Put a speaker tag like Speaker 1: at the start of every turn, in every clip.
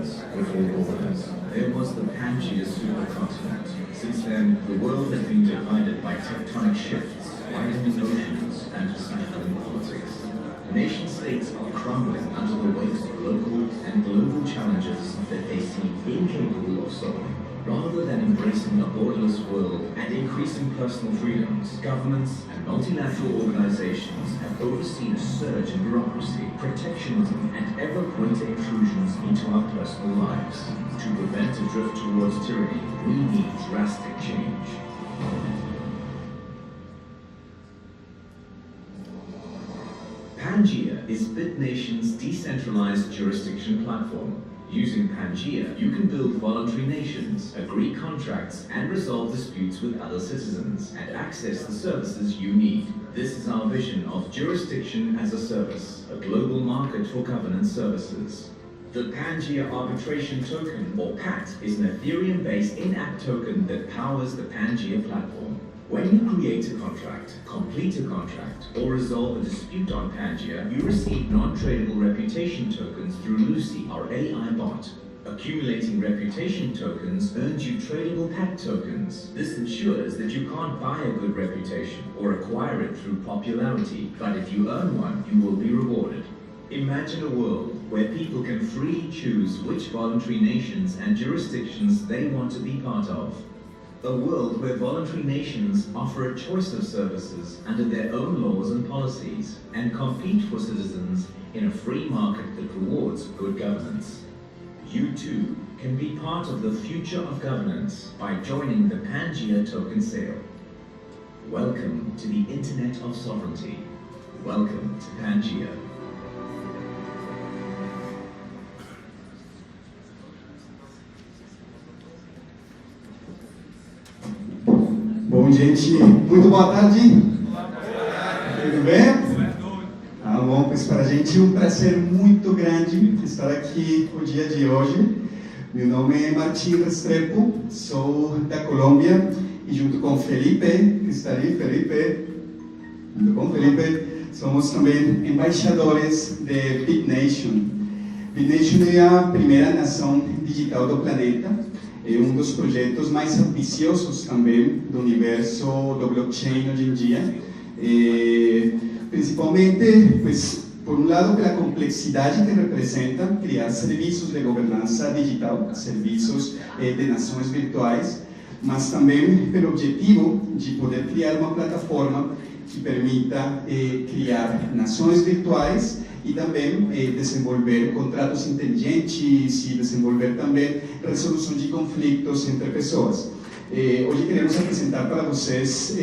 Speaker 1: before borders. There was the Pangea supercontinent. Since then, the world has been divided by tectonic shifts, widening oceans, and dismantling politics. Nation-states are crumbling under the weight of local and global challenges that they seem incapable of solving. Rather than embracing a borderless world and increasing personal freedoms, governments and multilateral organizations have overseen a surge in bureaucracy, protectionism, and ever greater intrusions into our personal lives. To prevent a drift towards tyranny, we need drastic change. Pangea is Bitnation's decentralized jurisdiction platform. Using Pangea, you can build voluntary nations, agree contracts, and resolve disputes with other citizens, and access the services you need. This is our vision of jurisdiction as a service, a global market for governance services. The Pangea Arbitration Token, or PAT, is an Ethereum-based in-app token that powers the Pangea platform. When you create a contract, complete a contract, or resolve a dispute on Pangea, you receive non-tradable reputation tokens through Lucy, our AI bot. Accumulating reputation tokens earns you tradable PAT tokens. This ensures that you can't buy a good reputation or acquire it through popularity, but if you earn one, you will be rewarded. Imagine a world where people can freely choose which voluntary nations and jurisdictions they want to be part of. A world where voluntary nations offer a choice of services under their own laws and policies and compete for citizens in a free market that rewards good governance. You too can be part of the future of governance by joining the Pangea token sale. Welcome to the Internet of Sovereignty. Welcome to Pangea.
Speaker 2: Bom, gente, muito boa tarde. Tudo bem? Ah, bom, pois para a gente é um prazer muito grande estar aqui no dia de hoje. Meu nome é Martim Restrepo, sou da Colômbia e junto com Felipe, que está ali, junto com Felipe, somos também embaixadores de Bitnation. Bitnation é a primeira nação digital do planeta. É um dos projetos mais ambiciosos também do universo do blockchain hoje em dia, principalmente, pues, por um lado, pela complexidade que representa criar serviços de governança digital, serviços de nações virtuais, mas também pelo objetivo de poder criar uma plataforma que permita criar nações virtuais e também desenvolver contratos inteligentes e desenvolver também resolução de conflitos entre pessoas. Hoje queremos apresentar para vocês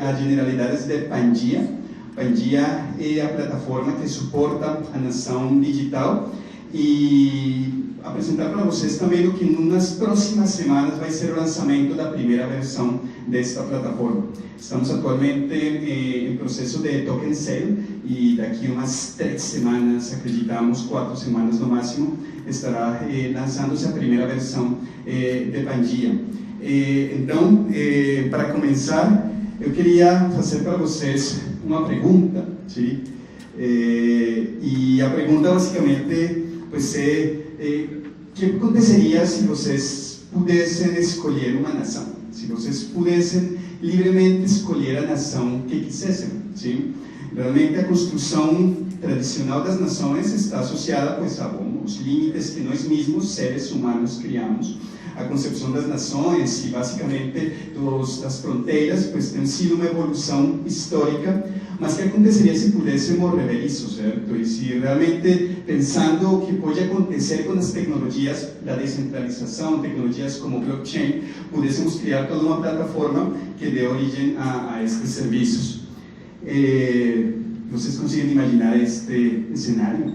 Speaker 2: as generalidades de Pangea. Pangea é a plataforma que suporta a nação digital e apresentar para vocês também o que nas próximas semanas vai ser o lançamento da primeira versão desta plataforma. Estamos atualmente em processo de token sale e daqui umas 3 semanas, acreditamos, 4 semanas no máximo, estará lançando-se a primeira versão de Pangea. Então, para começar, eu queria fazer para vocês uma pergunta, sim? E a pergunta basicamente pues, o que aconteceria se vocês pudessem escolher uma nação? Se vocês pudessem livremente escolher a nação que quisessem, sim? Realmente a construção tradicional das nações está associada pues, aos limites que nós mesmos, seres humanos, criamos. A concepção das nações e basicamente das fronteiras pues, tem sido uma evolução histórica, mas o que aconteceria se pudéssemos rever isso, certo? E se realmente, pensando o que pode acontecer com as tecnologias da descentralização, tecnologias como blockchain, pudéssemos criar toda uma plataforma que dê origem a estes serviços. Vocês conseguem imaginar este cenário?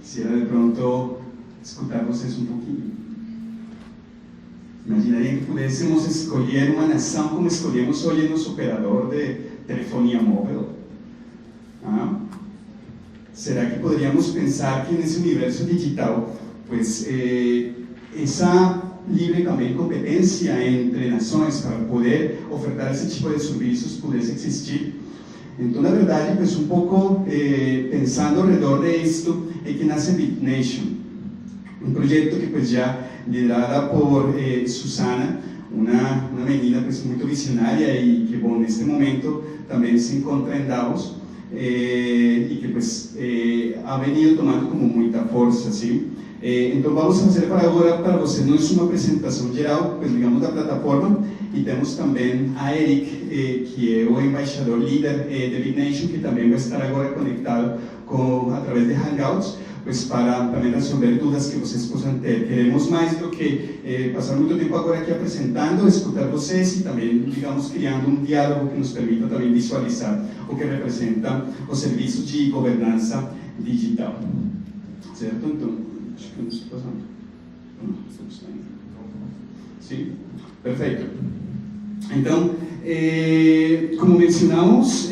Speaker 2: Quisiera de pronto escutar vocês um pouquinho. Imaginaria que pudéssemos escolher uma nação como escolhemos hoje nos operador de telefonia móvel? Ah? Será que poderíamos pensar que nesse universo digital, pues, essa livre também competência entre nações para poder ofertar esse tipo de serviços pudesse existir? Então, na verdade, pues, um pouco pensando ao redor disto é que nasce Bitnation. um projeto que pues já liderada por Susana, uma menina pues muito visionária e que bom neste momento também se encontra em Davos e que pues ha venido tomando como muita força, sim. Então vamos fazer para agora para você não é uma apresentação geral, pues digamos da plataforma, e temos também a Eric, que é o embaixador líder de Bitnation, que também vai estar agora conectado através de Hangouts, pues para também resolver dúvidas que vocês possam ter. Queremos mais do que passar muito tempo agora aqui apresentando, escutar vocês e também, digamos, criando um diálogo que nos permita também visualizar o que representa o serviço de governança digital. Certo? Então, acho que não estou passando. Sim? Perfeito. Então, como mencionamos,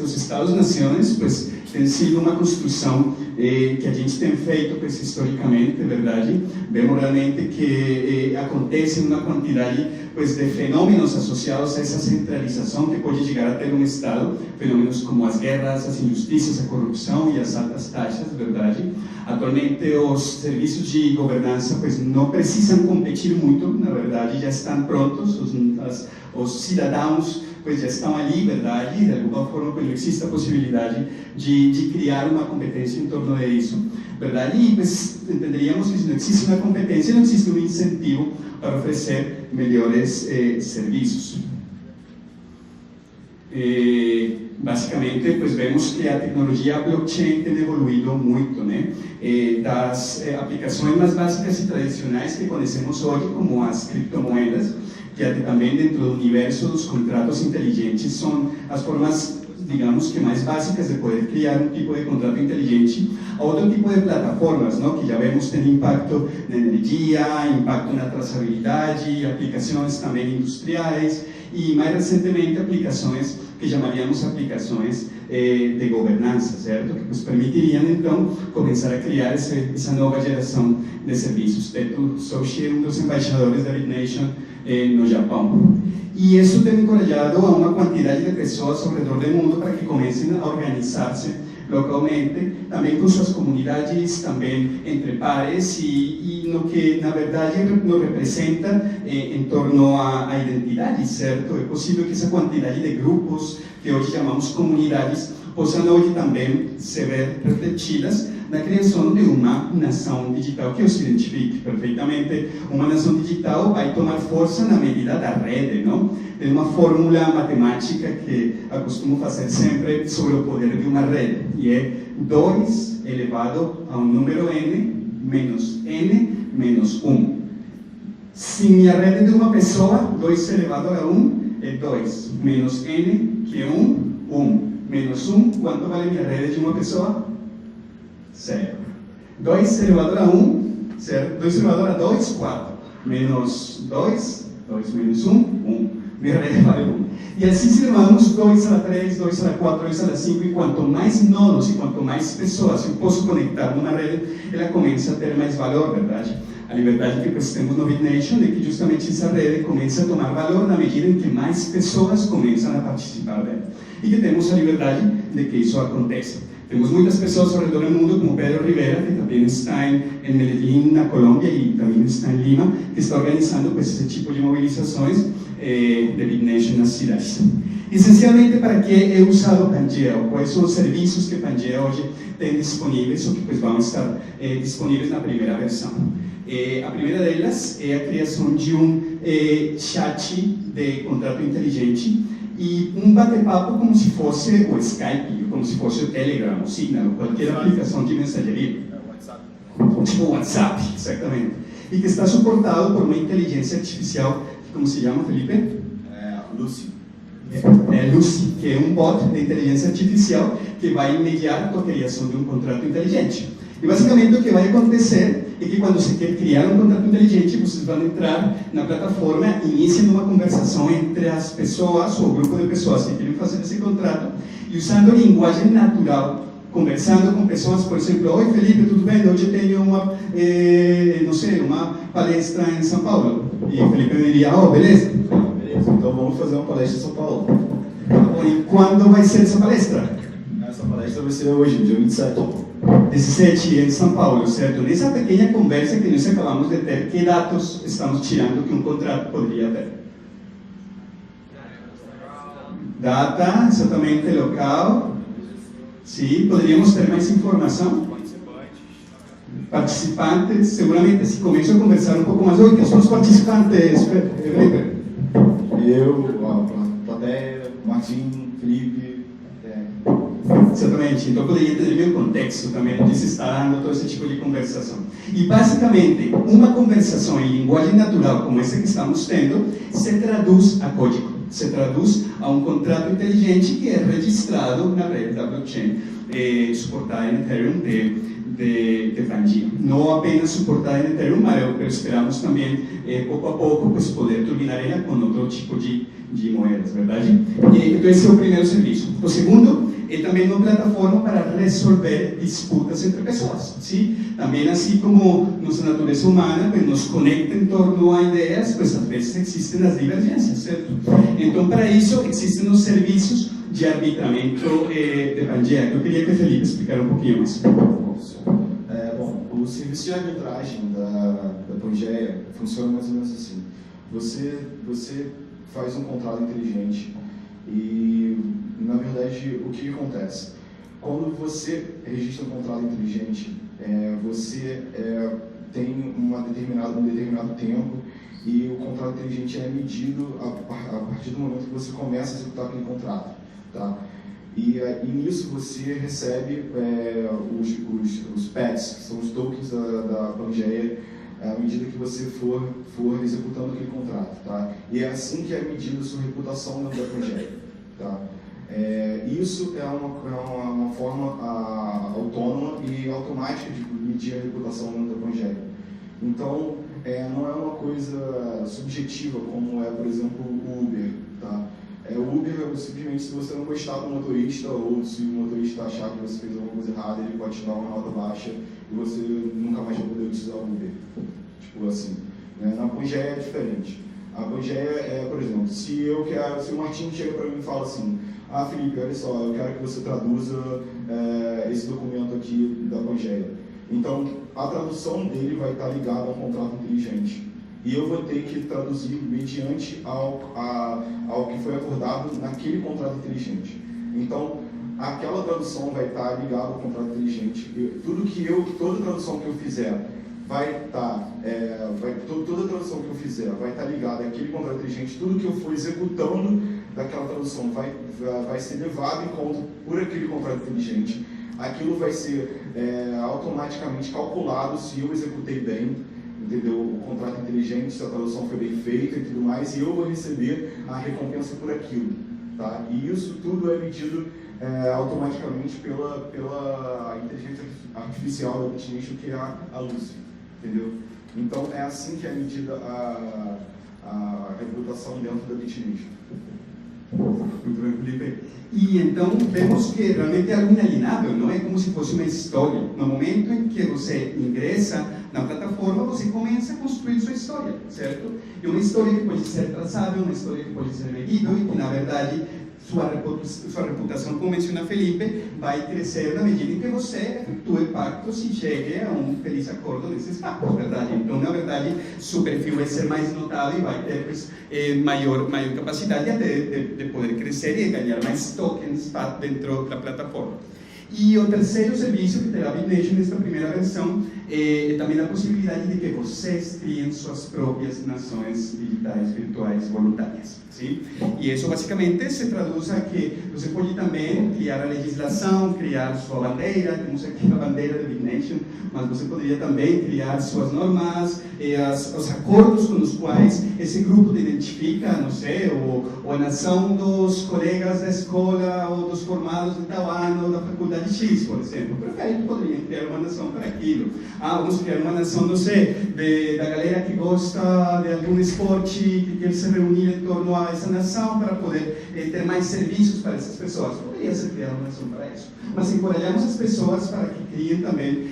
Speaker 2: os Estados-nações, pues, tem sido uma construção que a gente tem feito pues, historicamente, verdade? Vemos realmente que acontece uma quantidade pues, de fenômenos associados a essa centralização que pode chegar a ter um Estado, fenômenos como as guerras, as injustiças, a corrupção e as altas taxas, verdade? Atualmente os serviços de governança pues, não precisam competir muito, na verdade já estão prontos, os cidadãos pues já estão ali, verdade? De alguma forma pues, não existe a possibilidade de criar uma competência em torno disso, verdade? E pues, entenderíamos que se não existe uma competência, não existe um incentivo para oferecer melhores serviços. Basicamente, pues vemos que a tecnologia blockchain tem evoluído muito, né? Das aplicações mais básicas e tradicionais que conhecemos hoje, como as criptomoedas, que até também dentro do universo dos contratos inteligentes são as formas, digamos que mais básicas de poder criar um tipo de contrato inteligente, a outro tipo de plataformas, não? Que já vemos ter impacto na energia, impacto na traçabilidade, aplicações também industriais e mais recentemente aplicações que chamaríamos aplicações de governança, certo? Que nos permitiriam então começar a criar essa nova geração de serviços. Sou um dos embaixadores da Bitnation no Japão. E isso tem encorajado a uma quantidade de pessoas ao redor do mundo para que comecem a organizar-se localmente, também com suas comunidades, também entre pares e no que na verdade nos representa em torno à identidade, certo? É possível que essa quantidade de grupos que hoje chamamos comunidades possam hoje também se ver refletidas na criação de uma nação digital que os identifique perfeitamente. Uma nação digital vai tomar força na medida da rede, não? Tem uma fórmula matemática que acostumo fazer sempre sobre o poder de uma rede, e é 2 elevado a um número n menos 1. Se minha rede é de uma pessoa, 2 elevado a 1 é 2, menos n, que é 1, menos 1, quanto vale minha rede de uma pessoa? 0. 2 elevado a 1, certo? 2 elevado a 2, 4. Menos 2 menos 1. Minha rede vale 1. E assim se levamos 2 a la 3, 2 a la 4, 2 a la 5, e quanto mais nodos e quanto mais pessoas eu posso conectar numa rede, ela começa a ter mais valor, verdade? A liberdade que temos no Bitnation é que justamente essa rede começa a tomar valor na medida em que mais pessoas começam a participar dela. E que temos a liberdade de que isso aconteça. Temos muitas pessoas ao redor do mundo, como Pedro Rivera, que também está em Medellín, na Colômbia, e também está em Lima, que está organizando pues, esse tipo de mobilizações de Bitnation nas cidades. Essencialmente, para que é usado o Pangea? Quais são os serviços que o Pangea hoje tem disponíveis, ou que pues, vão estar disponíveis na primeira versão? A primeira delas é a criação de um chat de contrato inteligente e um bate-papo como se fosse o Skype, como se fosse o Telegram, o Signal, qualquer aplicação de mensageria. Tipo o WhatsApp, exatamente. E que está suportado por uma inteligência artificial, como se chama, Felipe?
Speaker 3: Lucy.
Speaker 2: Lucy, que é um bot de inteligência artificial que vai mediar a criação de um contrato inteligente. E basicamente o que vai acontecer é que quando você quer criar um contrato inteligente, vocês vão entrar na plataforma e iniciam uma conversação entre as pessoas ou o grupo de pessoas que querem fazer esse contrato e usando linguagem natural, conversando com pessoas, por exemplo, oi Felipe, tudo bem? Hoje tenho uma, não sei, uma palestra em São Paulo. E o Felipe me diria, beleza?
Speaker 3: Beleza, então vamos fazer uma palestra em São Paulo.
Speaker 2: E quando vai ser essa palestra?
Speaker 3: Na essa palestra vai ser hoje, dia 27.
Speaker 2: 17 em São Paulo, certo? Nessa pequena conversa que nós acabamos de ter, que dados estamos tirando que um contrato poderia ter? Data, exatamente local. Sim, poderíamos ter mais informação? Participantes, seguramente, se começo a conversar um pouco mais, oi, quem são os participantes?
Speaker 3: Eu, a plateia, Martim, Felipe.
Speaker 2: Exatamente, então poderia ter meu contexto também de se estar dando todo esse tipo de conversação. E basicamente, uma conversação em linguagem natural como essa que estamos tendo, se traduz a código, se traduz a um contrato inteligente que é registrado na rede da blockchain, suportada em Ethereum de Pangea. Não apenas suportada em Ethereum, mas esperamos também, pouco a pouco, pues, poder turbinar ela com outro tipo de moedas, verdade? Então esse é o primeiro serviço. O segundo é também uma plataforma para resolver disputas entre pessoas, sim? Também assim como nossa natureza humana, que nos conecta em torno a ideias, pues às vezes existem as divergências, certo? Então para isso existem os serviços de arbitramento de Pangea, que eu queria que o Felipe explicara um pouquinho mais.
Speaker 3: Bom, o serviço de arbitragem da Pangea funciona mais ou menos assim. Você faz um contrato inteligente e, na verdade, o que acontece? Quando você registra um contrato inteligente, você tem um determinado tempo e o contrato inteligente é medido a partir do momento que você começa a executar aquele contrato. Tá? E nisso você recebe os PETs, que são os tokens da Pangea, à medida que você for executando aquele contrato. Tá? E é assim que é medida a sua reputação dentro da Pangea. Tá? Isso é uma forma autônoma e automática de medir a reputação dentro da Pangea. Então, não é uma coisa subjetiva, como é, por exemplo, o Uber. Tá? O Uber, simplesmente, se você não gostar do motorista, ou se o motorista achar que você fez alguma coisa errada, ele pode te dar uma nota baixa e você nunca mais vai poder utilizar o Uber. Tipo assim. Na Pangea é diferente. A Pangea por exemplo, se o Martim chega para mim e fala assim: ah, Felipe, olha só, eu quero que você traduza esse documento aqui da Pangea. Então, a tradução dele vai estar ligada a um contrato inteligente. E eu vou ter que traduzir mediante ao que foi acordado naquele contrato inteligente. Então, aquela tradução vai estar ligada ao contrato inteligente. Toda tradução que eu fizer vai estar, toda tradução que eu fizer vai estar ligada àquele contrato inteligente. Tudo que eu for executando daquela tradução vai ser levado em conta por aquele contrato inteligente. Aquilo vai ser automaticamente calculado se eu executei bem, entendeu? O contrato inteligente, se a tradução foi bem feita e tudo mais, e eu vou receber a recompensa por aquilo, tá? E isso tudo é medido automaticamente pela inteligência artificial da Bitnation, que é a Lucy, entendeu? Então é assim que é medida a reputação dentro da Bitnation.
Speaker 2: Muito bem, Felipe. E então vemos que realmente é algo inalienável, não é como se fosse uma história. No momento em que você ingressa na plataforma, você começa a construir sua história, certo? E uma história que pode ser traçável, uma história que pode ser medível e que, na verdade, sua reputação, como menciona Felipe, vai crescer na medida em que você efetue pactos e chegue a um feliz acordo desses pactos, verdade? Então, na verdade, seu perfil vai ser mais notável e vai ter maior capacidade até de poder crescer e ganhar mais tokens dentro da plataforma. E o terceiro serviço que terá a Bitnation nesta primeira versão é também a possibilidade de que vocês criem suas próprias nações digitais, virtuais, voluntárias. Sim? E isso basicamente se traduz a que você pode também criar a legislação, criar sua bandeira. Temos aqui a bandeira da Bitnation, mas você poderia também criar suas normas, os acordos com os quais esse grupo te identifica, não sei, ou a nação dos colegas da escola ou dos formados de tal ano da faculdade X, por exemplo. Perfeito, poderia criar uma nação para aquilo. Vamos criar uma nação, não sei, da galera que gosta de algum esporte, que quer se reunir em torno a essa nação para poder ter mais serviços para essas pessoas. Poderia ser criar uma nação para isso. Mas encorajamos as pessoas para que criem também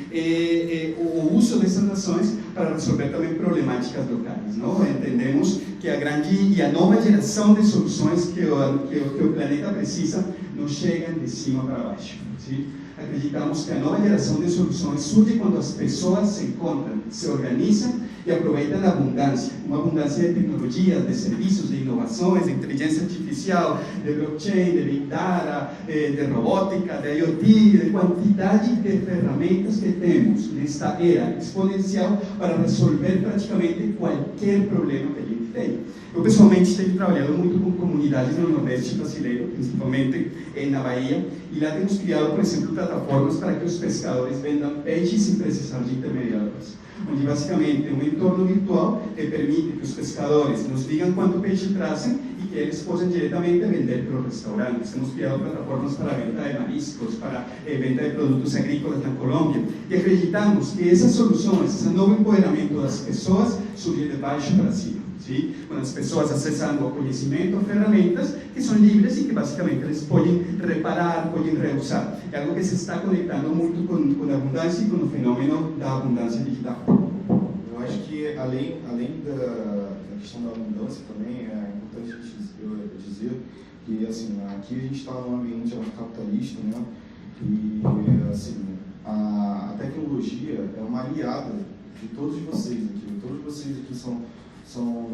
Speaker 2: o uso dessas nações para resolver também problemáticas locais. Não? Entendemos que a grande e a nova geração de soluções que o planeta precisa não chegam de cima para baixo. Sim? Acreditamos que a nova geração de soluções surge quando as pessoas se encontram, se organizam e aproveitam a abundância, uma abundância de tecnologias, de serviços, de inovações, de inteligência artificial, de blockchain, de big data, de robótica, de IoT, de quantidade de ferramentas que temos nesta era exponencial para resolver praticamente qualquer problema que a gente tem. Eu, pessoalmente, tenho trabalhado muito com comunidades no Nordeste brasileiro, principalmente na Bahia, e lá temos criado, por exemplo, plataformas para que os pescadores vendam peixes sem precisar de intermediários, onde basicamente um entorno virtual que permite que os pescadores nos digam quanto peixe trazem e que eles possam diretamente vender para os restaurantes. Temos criado plataformas para venda de mariscos, para venda de produtos agrícolas na Colômbia, e acreditamos que essas soluções, esse novo empoderamento das pessoas, surge de baixo para cima. Sim? Quando as pessoas acessando o conhecimento, ferramentas que são livres e que basicamente eles podem reparar, podem reusar. É algo que se está conectando muito com a abundância e com o fenômeno da abundância digital.
Speaker 3: Eu acho que além da questão da abundância também é importante dizer que assim, aqui a gente está num ambiente anarcocapitalista, né? E assim, a tecnologia é uma aliada de todos vocês aqui. Todos vocês aqui são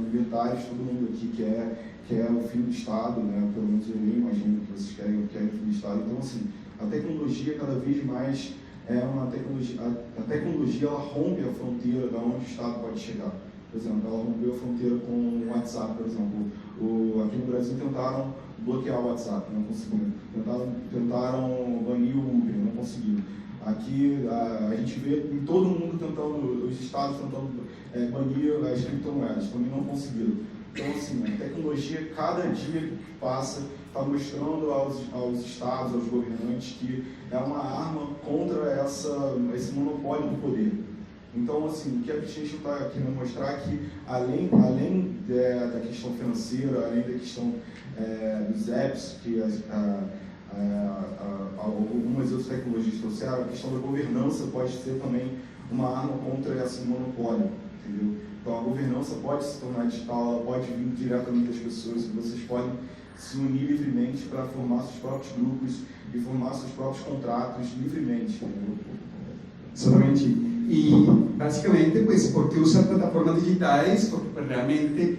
Speaker 3: libertários, todo mundo aqui quer o fim do Estado, né? Pelo menos eu imagino que vocês querem o fim do Estado. Então, assim, a tecnologia cada vez mais é uma tecnologia. A tecnologia ela rompe a fronteira de onde o Estado pode chegar. Por exemplo, ela rompeu a fronteira com o WhatsApp, por exemplo. Aqui no Brasil tentaram bloquear o WhatsApp, não conseguiram. Tentaram banir o Uber, não conseguiram. Aqui a gente vê em todo mundo tentando, os estados tentando banir as criptomoedas, também não conseguiram. Então, assim, a tecnologia, cada dia que passa, está mostrando aos estados, aos governantes, que é uma arma contra esse monopólio do poder. Então, assim, o que a Bitnation está querendo mostrar é que, além da questão financeira, além da questão dos apps, que algumas outras tecnologias trouxeram, a questão da governança pode ser também uma arma contra esse monopólio, entendeu? Então a governança pode se tornar digital, ela pode vir diretamente das pessoas, vocês podem se unir livremente para formar seus próprios grupos e formar seus próprios contratos livremente, entendeu?
Speaker 2: Exatamente. E basicamente, pues, porque usa plataformas digitais, porque realmente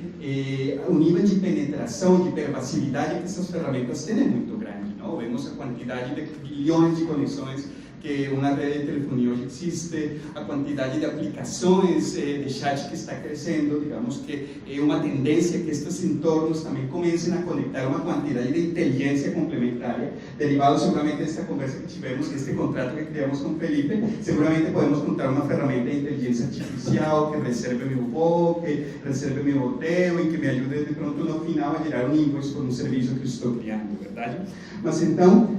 Speaker 2: o nível de penetração, de pervasividade que essas ferramentas têm é muito grande, não? Vemos a quantidade de bilhões de conexões que uma rede de telefonia hoje existe, a quantidade de aplicações de chat que está crescendo, digamos que é uma tendência que estes entornos também comecem a conectar uma quantidade de inteligência complementar, derivado seguramente desta conversa que tivemos, deste contrato que criamos com Felipe, seguramente podemos contar uma ferramenta de inteligência artificial que reserve meu voo, que reserve meu hotel e que me ajude de pronto no final a gerar um invoice por um serviço que estou criando, verdade? Mas então,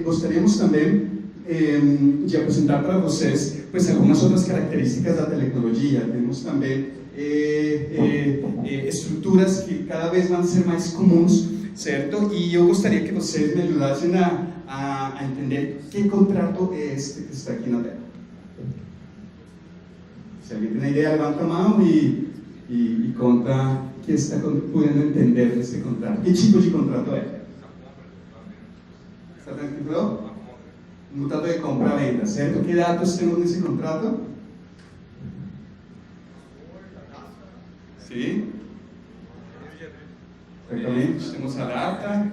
Speaker 2: gostaríamos também de apresentar para vocês pues, algumas outras características da tecnologia. Temos também estruturas que cada vez vão ser mais comuns, certo? E eu gostaria que vocês me ajudassem a entender que contrato é este que está aqui na tela. Se alguém tem ideia, levanta a mão e conta que está podendo entender deste contrato. Que tipo de contrato é? Está tranquilo? Um contrato de compra-venda, certo? Que dados temos nesse contrato? Sim. Certamente. Temos a data,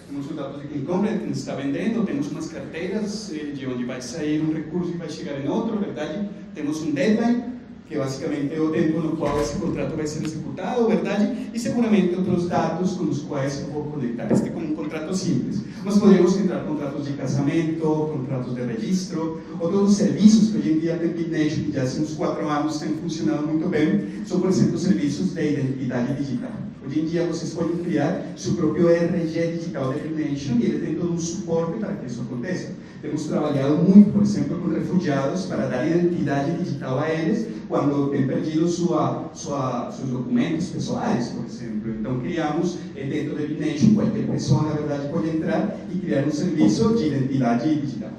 Speaker 2: temos os dados de quem compra, de quem está vendendo, temos umas carteiras de onde vai sair um recurso e vai chegar em outro, verdade? Temos um deadline, que basicamente é o tempo no qual esse contrato vai ser executado, verdade? E seguramente outros dados com os quais eu vou conectar. Este é como um contrato simples. Nós podemos entrar contratos de casamento, contratos de registro, ou todos os serviços que hoje em dia tem Bitnation, que já há uns 4 anos têm funcionado muito bem, são, por exemplo, serviços de identidade digital. Hoje em dia vocês podem criar seu próprio RG digital de Bitnation e ele tem todo um suporte para que isso aconteça. Temos trabalhado muito, por exemplo, com refugiados para dar identidade digital a eles quando têm perdido seus documentos pessoais, por exemplo. Então criamos dentro de Bitnation, qualquer pessoa na verdade pode entrar e criar um serviço de identidade digital.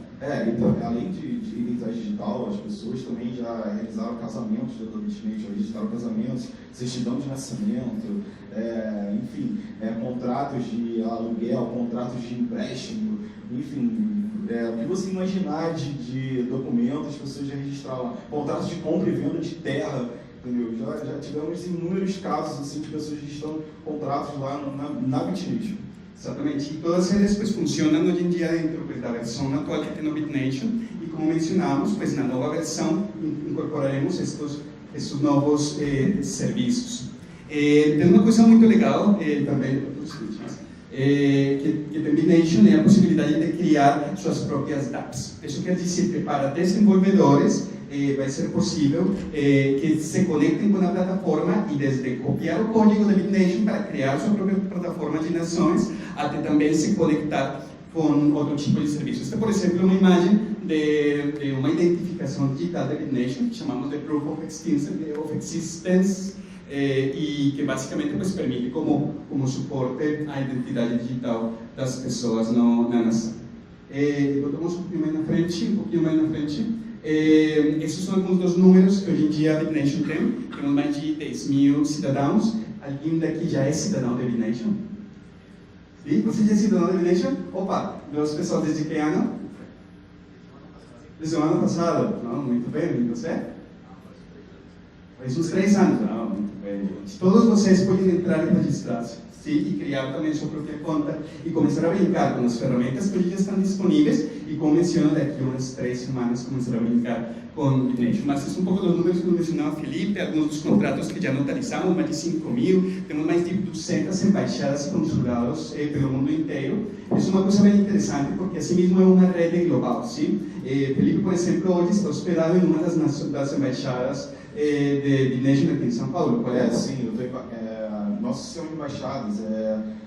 Speaker 3: Então, além de festa digital, as pessoas também já realizaram casamentos dentro da Bitnation, registraram casamentos, certidão de nascimento, enfim, contratos de aluguel, contratos de empréstimo, enfim, o que você imaginar de documentos, as pessoas já registraram, contratos de compra e venda de terra, entendeu? Já tivemos inúmeros casos assim, de pessoas registrando contratos lá na Bitnation.
Speaker 2: Exatamente, e todas elas pues, funcionam hoje em dia dentro pues, da versão atual que tem no Bitnation, e como mencionamos, pues, na nova versão incorporaremos estes novos serviços. Tem uma coisa muito legal também, que tem Bitnation é a possibilidade de criar suas próprias dApps. Isso quer dizer que para desenvolvedores vai ser possível que se conectem com a plataforma e desde copiar o código da Bitnation para criar sua própria plataforma de nações, até também se conectar com outro tipo de serviço. Esta, por exemplo, uma imagem de uma identificação digital da Bitnation, que chamamos de Proof of Existence, e que basicamente pues, permite como suporte a identidade digital das pessoas na nação. Botamos um pouquinho mais na frente. Esses são alguns dos números que hoje em dia a Bitnation tem. Temos mais de 10.000 cidadãos. Alguém daqui já é cidadão da Bitnation? Sim? Você já é cidadão da Bitnation? Opa, meus pessoal desde que ano? Desde o ano passado? Não, muito bem, e você? Faz uns 3 anos. Não, muito bem. Todos vocês podem entrar e registrar-se. Sim, e criar também sua própria conta e começar a brincar com as ferramentas que hoje já estão disponíveis e, como menciono, daqui a umas 3 semanas começar a brincar com Bitnation. Mas esses são um pouco dos números que mencionava Felipe, alguns dos contratos que já notarizaram, mais de 5.000, temos mais de 200 embaixadas e consulados pelo mundo inteiro. Isso é uma coisa bem interessante porque, assim mesmo, é uma rede global. Sim? Felipe, por exemplo, hoje está hospedado em uma das embaixadas de Bitnation aqui em São Paulo, correto?
Speaker 3: Sim, nosso sistema de embaixadas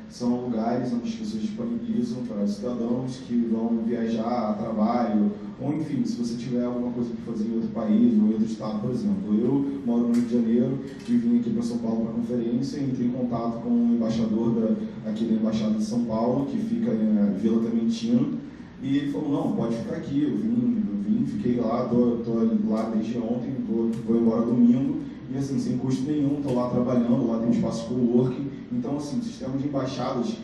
Speaker 3: são lugares onde as pessoas disponibilizam para cidadãos que vão viajar a trabalho, ou enfim, se você tiver alguma coisa para fazer em outro país ou em outro estado, por exemplo. Eu moro no Rio de Janeiro e vim aqui para São Paulo para a conferência, entrei em contato com o embaixador aqui da Embaixada de São Paulo, que fica em Vila Clementino, e ele falou, não, pode ficar aqui, eu vim, fiquei lá, tô lá desde ontem, vou embora domingo, e assim, sem custo nenhum, estou lá trabalhando, lá tem um espaço de coworking. Então, assim, o sistema de embaixadas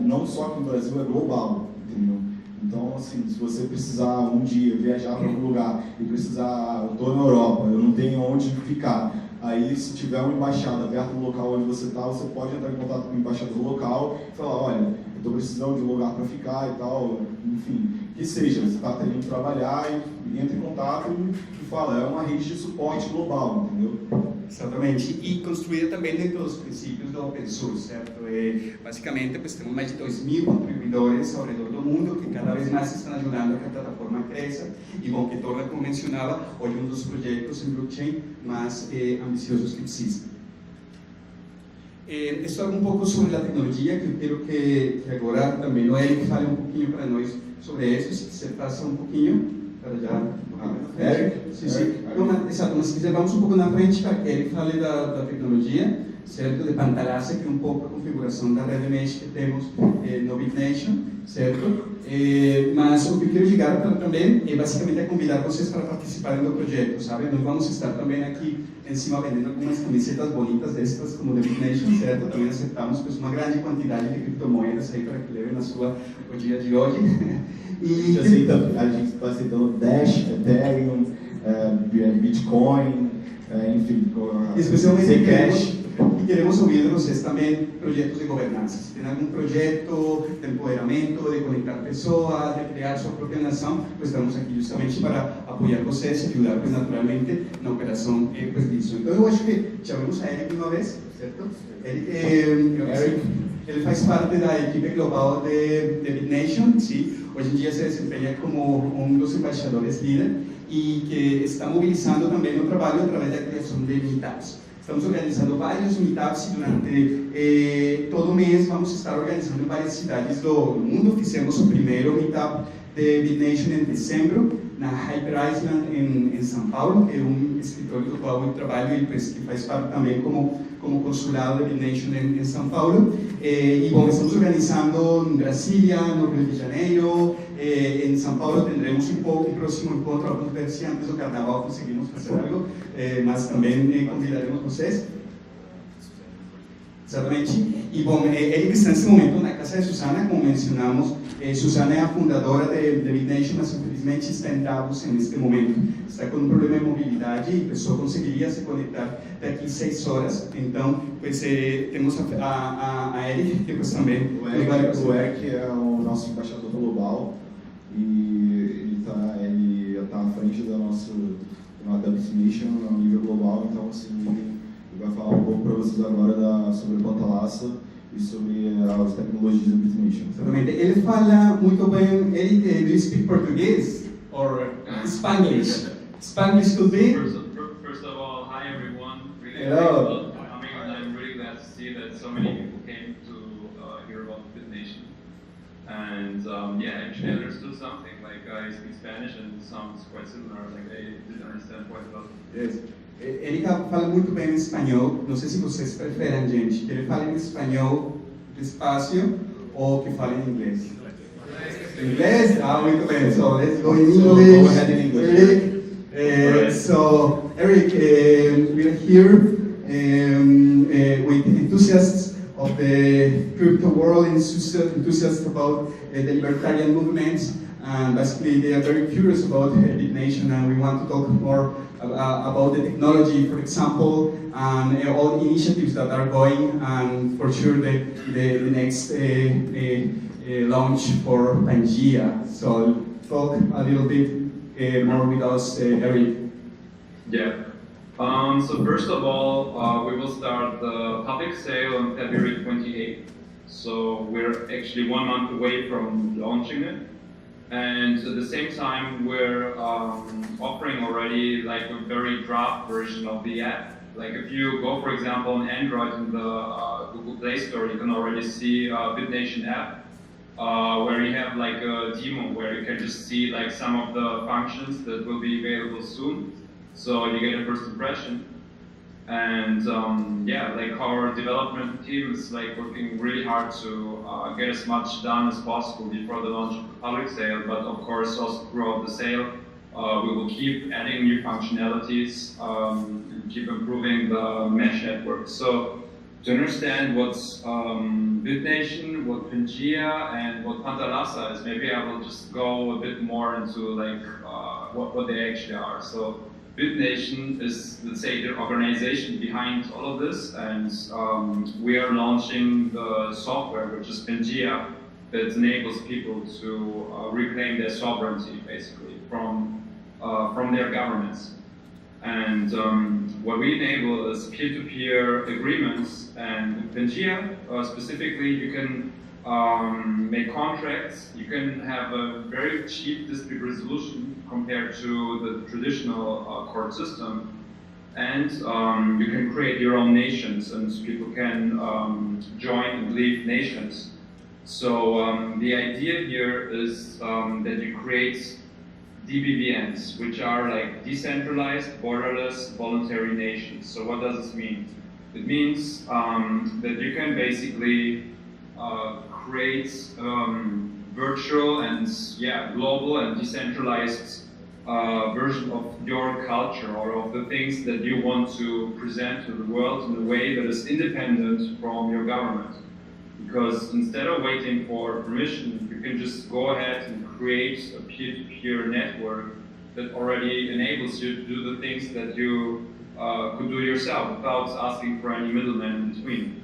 Speaker 3: não só aqui no Brasil, é global, entendeu? Então, assim, se você precisar um dia viajar para algum lugar e precisar, eu estou na Europa, eu não tenho onde ficar, aí se tiver uma embaixada perto do local onde você está, você pode entrar em contato com o embaixador local e falar, olha, eu estou precisando de um lugar para ficar e tal, enfim, que seja, você está tendo que trabalhar e entra em contato e fala, é uma rede de suporte global, entendeu?
Speaker 2: Exatamente, e construída também dentro dos princípios do open source, certo? Basicamente, pues, temos mais de 2.000 contribuidores ao redor do mundo que cada vez mais estão ajudando a que a plataforma cresça e, bom, que torna, como mencionava, hoje um dos projetos em blockchain mais ambiciosos que existem. Isso é um pouco sobre a tecnologia, que eu quero que agora também o Eric fale um pouquinho para nós sobre isso, se você passa um pouquinho. Para já.
Speaker 3: Eric?
Speaker 2: Sim. Exato, mas se quiser, vamos um pouco na frente para que ele fale da tecnologia, certo? De pantallasse aqui um pouco a configuração da rede mesh que temos no Bitnation, certo? Mas o que eu quero chegar também é basicamente a convidar vocês para participarem do projeto, sabe? Nós vamos estar também aqui em cima vendendo algumas camisetas bonitas destas, como da Bitnation, certo? Também aceitamos pues, uma grande quantidade de criptomoedas aí para que levem na sua o dia de hoje.
Speaker 3: E a gente está aceitando Dash, Ethereum, Bitcoin, enfim,
Speaker 2: especialmente Cash. E queremos ouvir de vocês também projetos de governança. Se tem algum projeto de empoderamento, de conectar pessoas, de criar sua própria nação, pues estamos aqui justamente para apoiar vocês e ajudar pues, naturalmente na operação disso. Então eu acho que chamamos a Eric uma vez, certo? Eric, ele faz parte da equipe global de Bitnation, sim. Hoje em dia se desempenha como um dos embaixadores líder e que está mobilizando também o trabalho através da criação de meetups. Estamos organizando vários meetups e durante todo mês vamos estar organizando em várias cidades do mundo. Fizemos o primeiro meetup de Bitnation em dezembro na Hyper Island em São Paulo, que é escritório do qual eu trabalho e que faz parte também como consulado de Bitnation em São Paulo. E bom, estamos organizando em Brasília, no Rio de Janeiro, em São Paulo tendremos um próximo encontro, vamos ver se antes do Carnaval conseguimos fazer algo, mas também convidaremos vocês. Exatamente. E bom, ele está nesse momento na casa de Susana, como mencionamos. Susana é a fundadora de Bitnation, mas infelizmente está em Davos neste momento. Está com um problema de mobilidade e a pessoa conseguiria se conectar daqui 6 horas. Então, pues, temos a Eric, que pues, também...
Speaker 3: O Eric é o nosso embaixador global e ele está à frente da nossa Bitnation a nível global. Então, assim, ele vai falar um pouco para vocês agora sobre a palestra e sobre as tecnologias da Bitnation.
Speaker 2: Exatamente. Ele fala muito bem. Do you speak Português or Spanglish? Spanglish could be?
Speaker 4: First of all, hi everyone. Really
Speaker 2: Hello.
Speaker 4: glad for coming, and I'm really glad to see that so many people came to hear about Bitnation. And yeah, actually I understood something. Like I speak Spanish and it sounds quite similar. Like I did understand quite a lot.
Speaker 2: Yes. Ele fala muito bem em espanhol. Não sei se vocês preferem, gente, que ele fale em espanhol despacio ou que fale em inglês. Inglês? Ah, muito bem. So let's go in English.
Speaker 3: Go ahead in English.
Speaker 2: Eric, so Eric, we are here with enthusiasts of the crypto world and enthusiasts about the libertarian movements. And basically, they are very curious about Bitnation, and we want to talk more about the technology, for example, and all the initiatives that are going, and for sure the next launch for Pangea. So talk a little bit more with us, Eric.
Speaker 4: Yeah. So first of all, we will start the public sale on February 28th. So we're actually 1 month away from launching it. And at the same time, we're offering already like a very draft version of the app. Like if you go, for example, on Android in the Google Play Store, you can already see a Bitnation app, where you have like a demo where you can just see like some of the functions that will be available soon. So you get a first impression. And yeah, like our development team is like working really hard to get as much done as possible before the launch of the public sale. But of course, also throughout the sale, we will keep adding new functionalities and keep improving the mesh network. So to understand what's Bitnation, what Pangea, and what Pantalasa is, maybe I will just go a bit more into like what they actually are. So Bitnation is, let's say, the organization behind all of this, and we are launching the software, which is Pangea, that enables people to reclaim their sovereignty, basically, from their governments. And what we enable is peer-to-peer agreements, and with Pangea, specifically, you can make contracts, you can have a very cheap dispute resolution compared to the traditional court system, and you can create your own nations, and people can join and leave nations. So the idea here is that you create DBVNs, which are like decentralized, borderless, voluntary nations. So what does this mean? It means that you can basically create virtual and global and decentralized version of your culture or of the things that you want to present to the world in a way that is independent from your government. Because instead of waiting for permission, you can just go ahead and create a peer-to-peer network that already enables you to do the things that you could do yourself without asking for any middleman in between.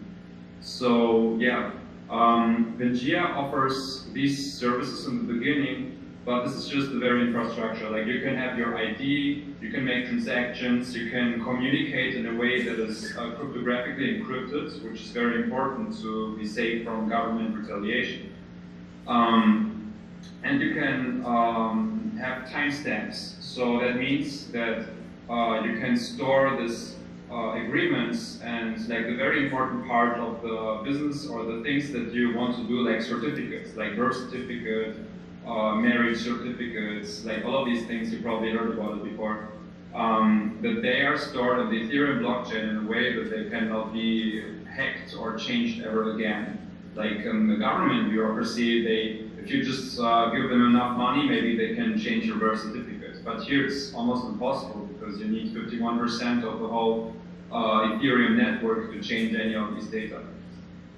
Speaker 4: So yeah, Pangea offers these services in the beginning, but this is just the very infrastructure. Like you can have your ID, you can make transactions, you can communicate in a way that is cryptographically encrypted, which is very important to be safe from government retaliation. And you can have timestamps. So that means that you can store this agreements and like the very important part of the business or the things that you want to do, like certificates, like birth certificate, marriage certificates, like all of these things, you probably heard about it before, that they are stored on the Ethereum blockchain in a way that they cannot be hacked or changed ever again. Like the government bureaucracy, if you just give them enough money, maybe they can change your birth certificate. But here it's almost impossible because you need 51% of the whole Ethereum network to change any of these data.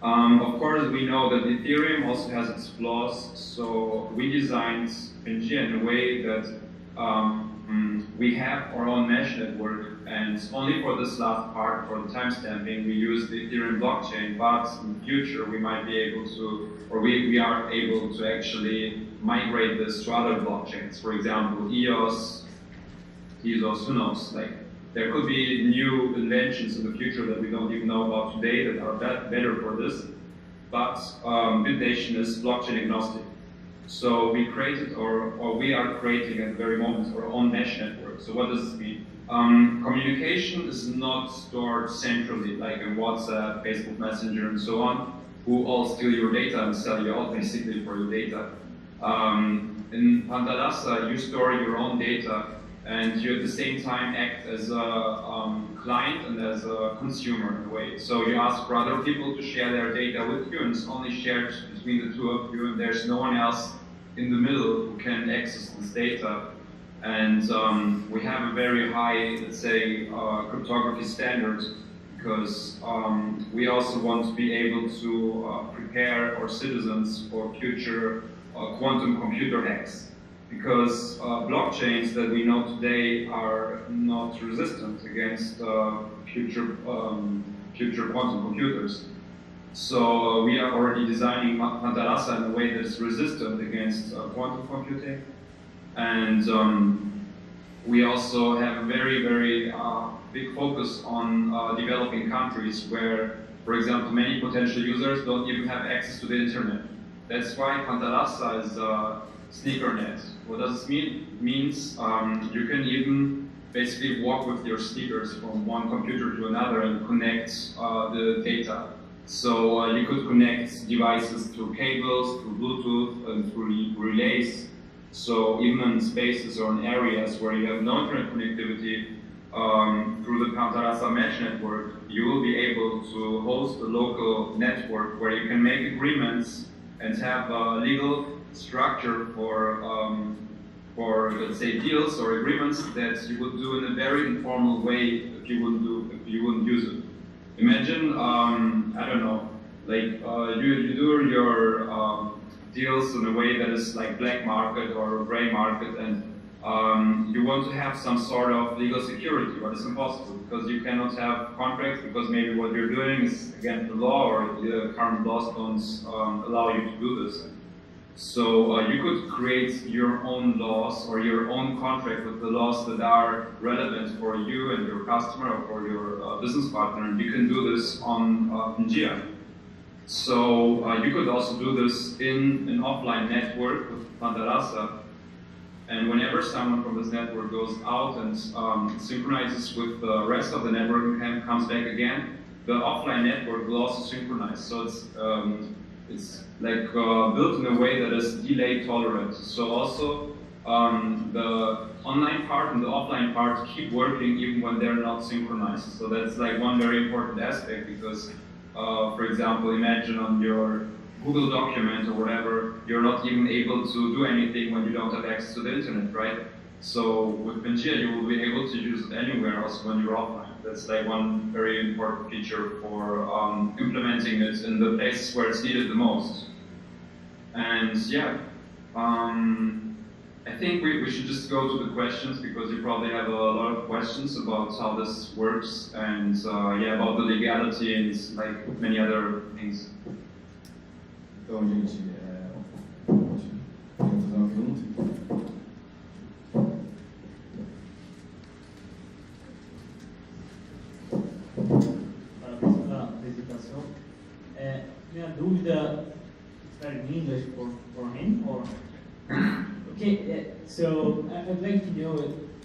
Speaker 4: Of course, we know that Ethereum also has its flaws, so we designed Pangea in a way that we have our own mesh network, and only for this last part, for the timestamping, we use the Ethereum blockchain, but in the future we might be able to, or we are able to actually migrate this to other blockchains. For example, EOS, who knows, like, there could be new inventions in the future that we don't even know about today that are better for this, but Bitnation is blockchain agnostic. So we created, or we are creating at the very moment, our own mesh network. So what does this mean? Communication is not stored centrally, like in WhatsApp, Facebook Messenger, and so on, who all steal your data and sell you out basically for your data. In Pantalasa, you store your own data, and you at the same time act as a client and as a consumer in a way. So you ask for other people to share their data with you, and it's only shared between the two of you, and there's no one else in the middle who can access this data. And we have a very high, let's say, cryptography standard, because we also want to be able to prepare our citizens for future quantum computer hacks. Because blockchains that we know today are not resistant against future quantum computers. So we are already designing Pantalasa in a way that is resistant against quantum computing. And we also have a very, very big focus on developing countries where, for example, many potential users don't even have access to the internet. That's why Pantalasa is SneakerNet. What does this mean? It means you can even basically walk with your sneakers from one computer to another and connect the data. So you could connect devices through cables, through Bluetooth, and through relays. So even in spaces or in areas where you have no internet connectivity, through the Pantalasa mesh network, you will be able to host a local network where you can make agreements and have a legal structure for let's say deals or agreements that you would do in a very informal way if you wouldn't use it. Imagine, I don't know, like you do your deals in a way that is like black market or gray market, and you want to have some sort of legal security, but it's impossible because you cannot have contracts because maybe what you're doing is against the law or the current laws don't allow you to do this. So you could create your own laws or your own contract with the laws that are relevant for you and your customer or for your business partner, and you can do this on Pangea. So you could also do this in an offline network with Pantalasa, and whenever someone from this network goes out and synchronizes with the rest of the network and comes back again, the offline network will also synchronize. So it's like built in a way that is delay tolerant. So also the online part and the offline part keep working even when they're not synchronized. So that's like one very important aspect because, for example, imagine on your Google document or whatever, you're not even able to do anything when you don't have access to the internet, right? So with Pangea, you will be able to use it anywhere else when you're offline. That's like one very important feature for implementing it in the places where it's needed the most. And yeah, I think we should just go to the questions because you probably have a lot of questions about how this works and yeah, about the legality and like many other things.
Speaker 3: Então, gente, pode fazer uma pergunta?
Speaker 5: Parabéns pela apresentação. Minha dúvida, está in English for him or? Okay, so I'd like to know,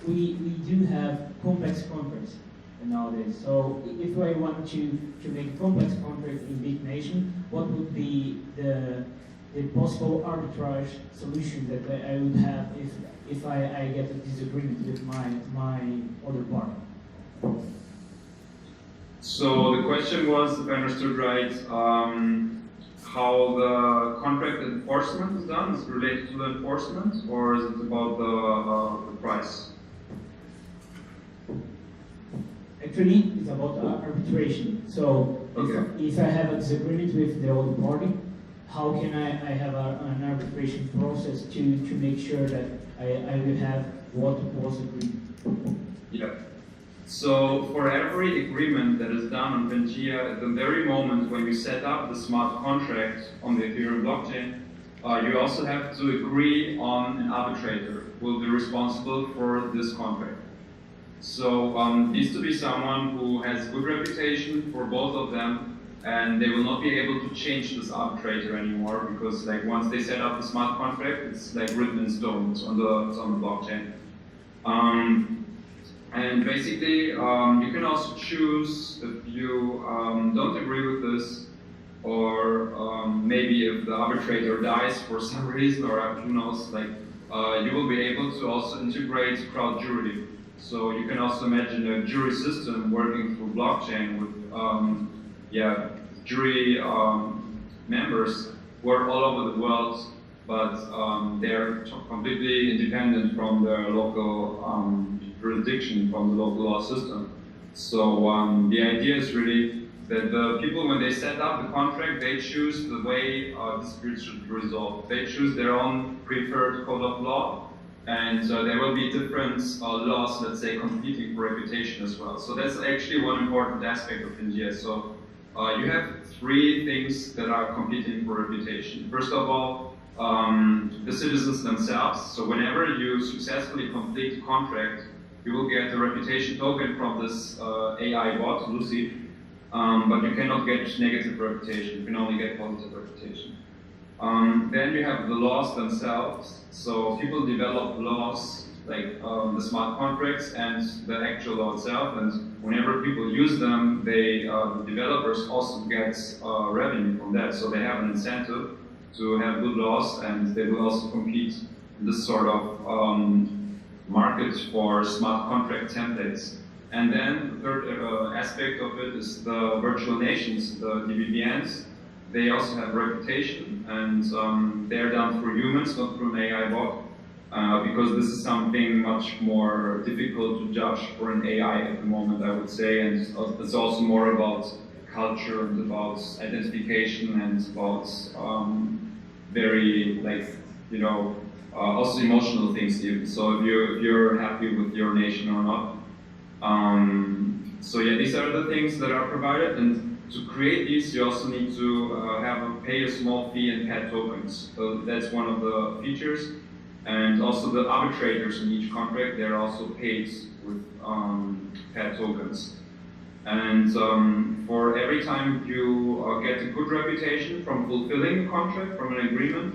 Speaker 5: we do have complex contracts nowadays. So if I want to make a complex contract in Bitnation, what would be the the possible arbitrage solution that I would have if I get a disagreement with my other party.
Speaker 4: So the question was, if I understood right, how the contract enforcement is done. Is it related to the enforcement, or is it about the price?
Speaker 5: Actually, it's about arbitration. So
Speaker 4: Okay.
Speaker 5: if I have a disagreement with the other party, how can I have an arbitration process to make sure that I will have what was agreed?
Speaker 4: Yeah. So for every agreement that is done on Pangea, at the very moment when you set up the smart contract on the Ethereum blockchain, you also have to agree on an arbitrator who will be responsible for this contract. So needs to be someone who has good reputation for both of them, and they will not be able to change this arbitrator anymore, because like once they set up the smart contract, it's like written in stone. It's on the blockchain. And basically, you can also choose if you don't agree with this, or maybe if the arbitrator dies for some reason, or who knows, like you will be able to also integrate crowd jury. So you can also imagine a jury system working through blockchain with jury members who are all over the world, but they're completely independent from their local jurisdiction, from the local law system. So the idea is really that the people, when they set up the contract, they choose the way disputes should be resolved. They choose their own preferred code of law, and there will be different laws, let's say, competing for reputation as well. So that's actually one important aspect of India. So you have three things that are competing for reputation. First of all, the citizens themselves. So whenever you successfully complete the contract, you will get a reputation token from this AI bot, Lucy, but you cannot get negative reputation. You can only get positive reputation. Then you have the laws themselves. So people develop laws like the smart contracts and the actual law itself, and whenever people use them, the developers also get revenue from that. So they have an incentive to have good laws, and they will also compete in this sort of market for smart contract templates. And then the third aspect of it is the virtual nations, the DVBNs. They also have reputation, and they're done through humans, not through an AI bot, because this is something much more difficult to judge for an AI at the moment, I would say, and it's also more about culture and about identification and about very, like, you know, also emotional things even. So if you're happy with your nation or not. So yeah, these are the things that are provided, and to create these, you also need to pay a small fee in PAD tokens. So that's one of the features. And also the arbitrators in each contract, they're also paid with PAD tokens. And for every time you get a good reputation from fulfilling a contract, from an agreement,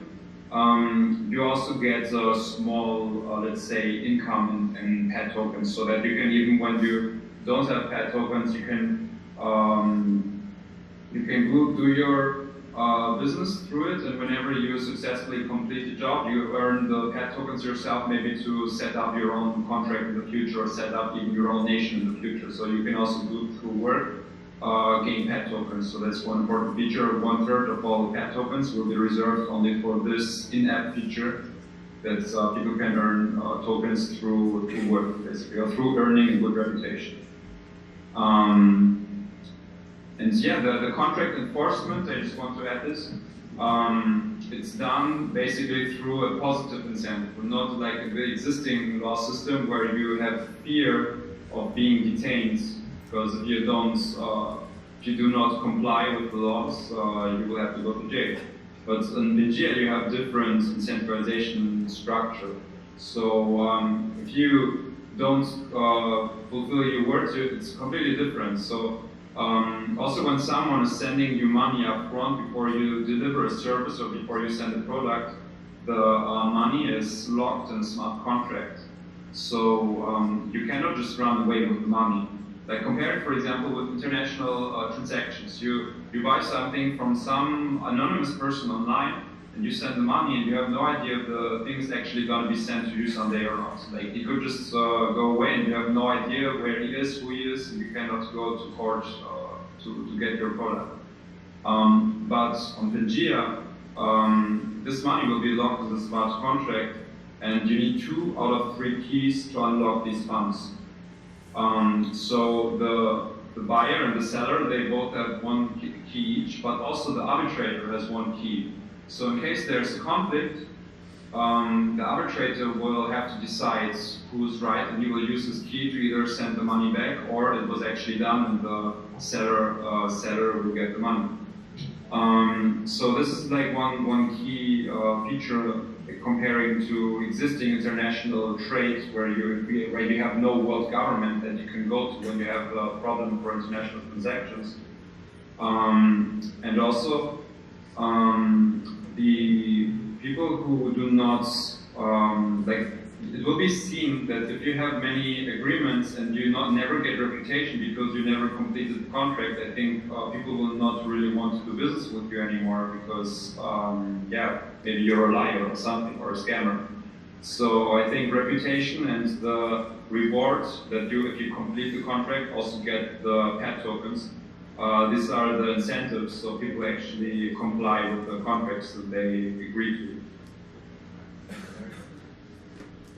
Speaker 4: you also get a small, let's say, income in PAD tokens, so that you can, even when you don't have PAD tokens, you can do your business through it, and whenever you successfully complete the job, you earn the PAD tokens yourself, maybe to set up your own contract in the future, or set up even your own nation in the future. So you can also do through work, gain PAD tokens. So that's one important feature. 1/3 of all PAD tokens will be reserved only for this in-app feature, that people can earn tokens through work, basically, or through earning a good reputation. And yeah, the contract enforcement, I just want to add this, it's done basically through a positive incentive, not like the existing law system where you have fear of being detained, because if you do not comply with the laws, you will have to go to jail. But in Pangea, you have different incentivization structure. So if you don't fulfill your words, it's completely different. So also, when someone is sending you money up front before you deliver a service or before you send a product, the money is locked in a smart contract. So you cannot just run away with the money. Like, compare it, for example, with international transactions. You buy something from some anonymous person online, and and you send the money and you have no idea if the thing is actually going to be sent to you someday or not. Like, he could just go away and you have no idea where he is, who he is, and you cannot go to court to get your product. But on Pangea, this money will be locked in the smart contract, and you need 2 out of 3 keys to unlock these funds. So the buyer and the seller, they both have 1 key each, but also the arbitrator has 1 key. So in case there's a conflict, the arbitrator will have to decide who's right, and he will use his key to either send the money back, or it was actually done and the seller will get the money. So this is like one key feature comparing to existing international trade where you have no world government that you can go to when you have a problem for international transactions. And also, the people who do not, it will be seen that if you have many agreements and you never get reputation because you never completed the contract, I think people will not really want to do business with you anymore because, maybe you're a liar or something, or a scammer. So I think reputation and the reward that if you complete the contract, also get the PAT tokens. These are the incentives, so people actually comply with the contracts that they agree to.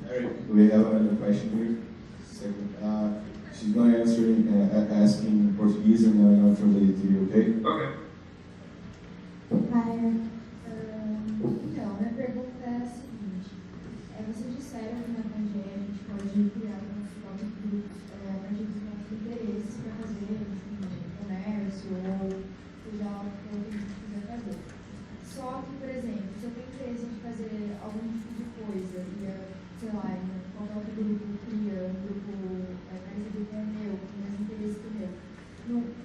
Speaker 3: Eric, we have another question here. Second, she's going to answer asking in Portuguese, and then I'm going to translate it to you, okay?
Speaker 4: Okay.
Speaker 6: Hi. Então, minha pergunta é a seguinte. Vocês disseram que na Também a gente pode criar nossos próprios grupos a partir dos nossos interesses para fazer, enfim, comércio ou seja lá o que a gente quiser fazer. Só que, por exemplo, se eu tenho interesse em fazer algum tipo de coisa e, sei lá, qualquer outro grupo cria um grupo parecido com o meu, com o mesmo interesse que o meu,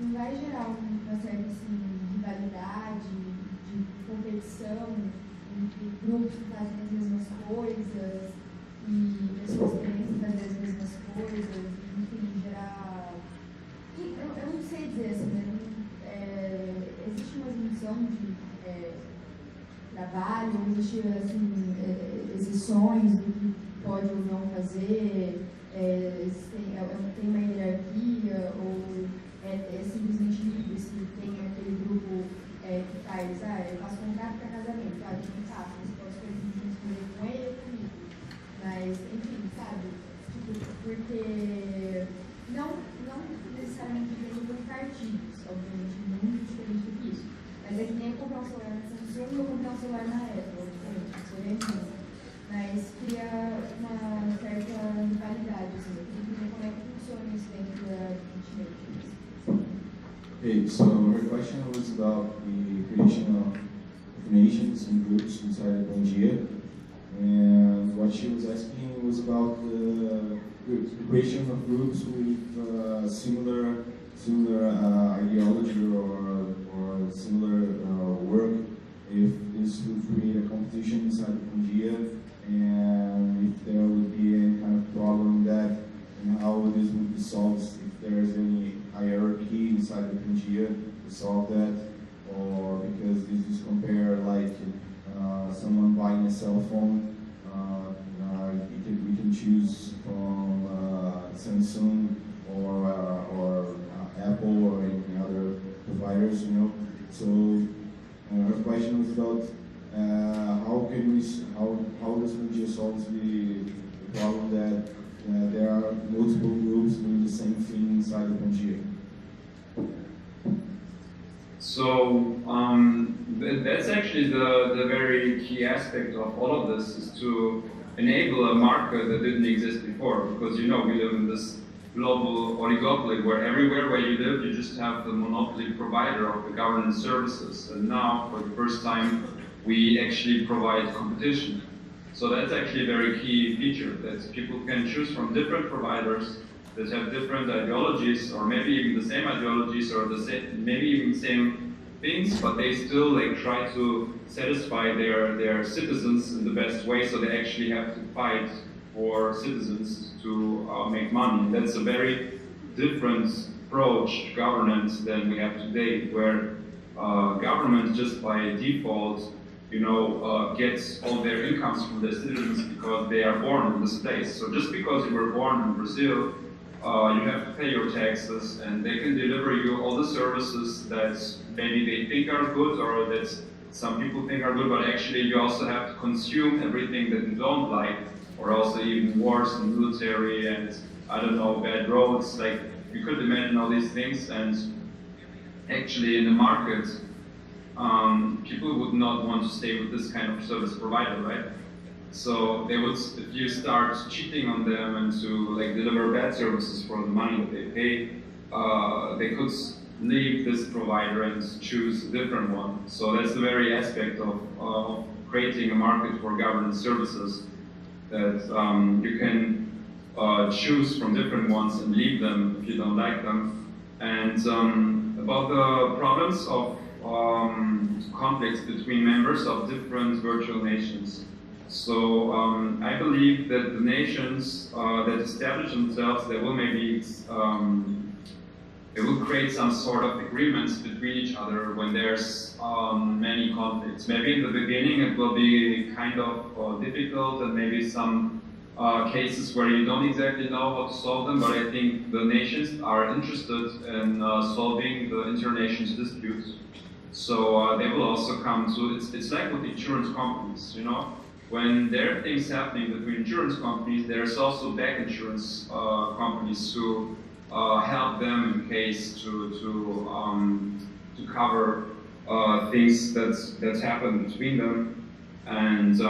Speaker 6: não vai gerar uma certa assim, rivalidade, de competição entre grupos que fazem as mesmas coisas e pessoas que querem fazer as mesmas coisas, enfim, gerar... Eu não sei dizer assim, existe uma dimensão de trabalho, existe assim, exceções do que pode ou não fazer, tem uma hierarquia ou é simplesmente livre, se tem aquele grupo que faz, eu faço contrato para casamento, a gente não faço, você pode escolher com ele ou comigo, mas enfim, sabe, tipo, porque não necessariamente dentro de partidos, obviamente muito diferente do que isso, mas é que nem eu comprar um celular na Samsung ou comprar um celular na Apple, diferente, mas cria uma certa rivalidade, assim, eu queria entender como é que funciona isso dentro da Bitnation.
Speaker 3: Okay, so her question was about the creation of nations and groups inside Pangea, and what she was asking was about the creation of groups with similar ideology or similar work. If this would create a competition inside Pangea, and if there would be any kind of problem that, and how this would be solved, if there is any hierarchy inside the Pangea to solve that, or because this is compared like someone buying a cell phone, we can choose from Samsung or Apple or any other providers, you know. So her question was about how does Pangea solve the problem that there are multiple groups doing the same thing inside the Pangea.
Speaker 4: So that's actually the very key aspect of all of this, is to enable a market that didn't exist before, because we live in this global oligopoly where everywhere where you live you just have the monopoly provider of the governance services, and now for the first time we actually provide competition. So that's actually a very key feature, that people can choose from different providers that have different ideologies, or maybe even the same ideologies, or maybe even same things, but they still try to satisfy their citizens in the best way, so they actually have to fight for citizens to make money. That's a very different approach to governance than we have today, where government just by default get all their incomes from their citizens because they are born in this place. So just because you were born in Brazil, you have to pay your taxes, and they can deliver you all the services that maybe they think are good or that some people think are good, but actually you also have to consume everything that you don't like, or also even wars and military and, I don't know, bad roads. Like, you could imagine all these things, and actually in the market, people would not want to stay with this kind of service provider, right? So they would, if you start cheating on them and to like deliver bad services for the money that they pay, they could leave this provider and choose a different one. So that's the very aspect of creating a market for government services, that you can choose from different ones and leave them if you don't like them. And about the problems of conflicts between members of different virtual nations. So I believe that the nations that establish themselves, they will maybe they will create some sort of agreements between each other when there's many conflicts. Maybe in the beginning it will be kind of difficult, and maybe some cases where you don't exactly know how to solve them, but I think the nations are interested in solving the inter-nations disputes. So they will also come to, it's like with insurance companies, when there are things happening between insurance companies, there's also back insurance companies who help them in case to cover things that happen between them. And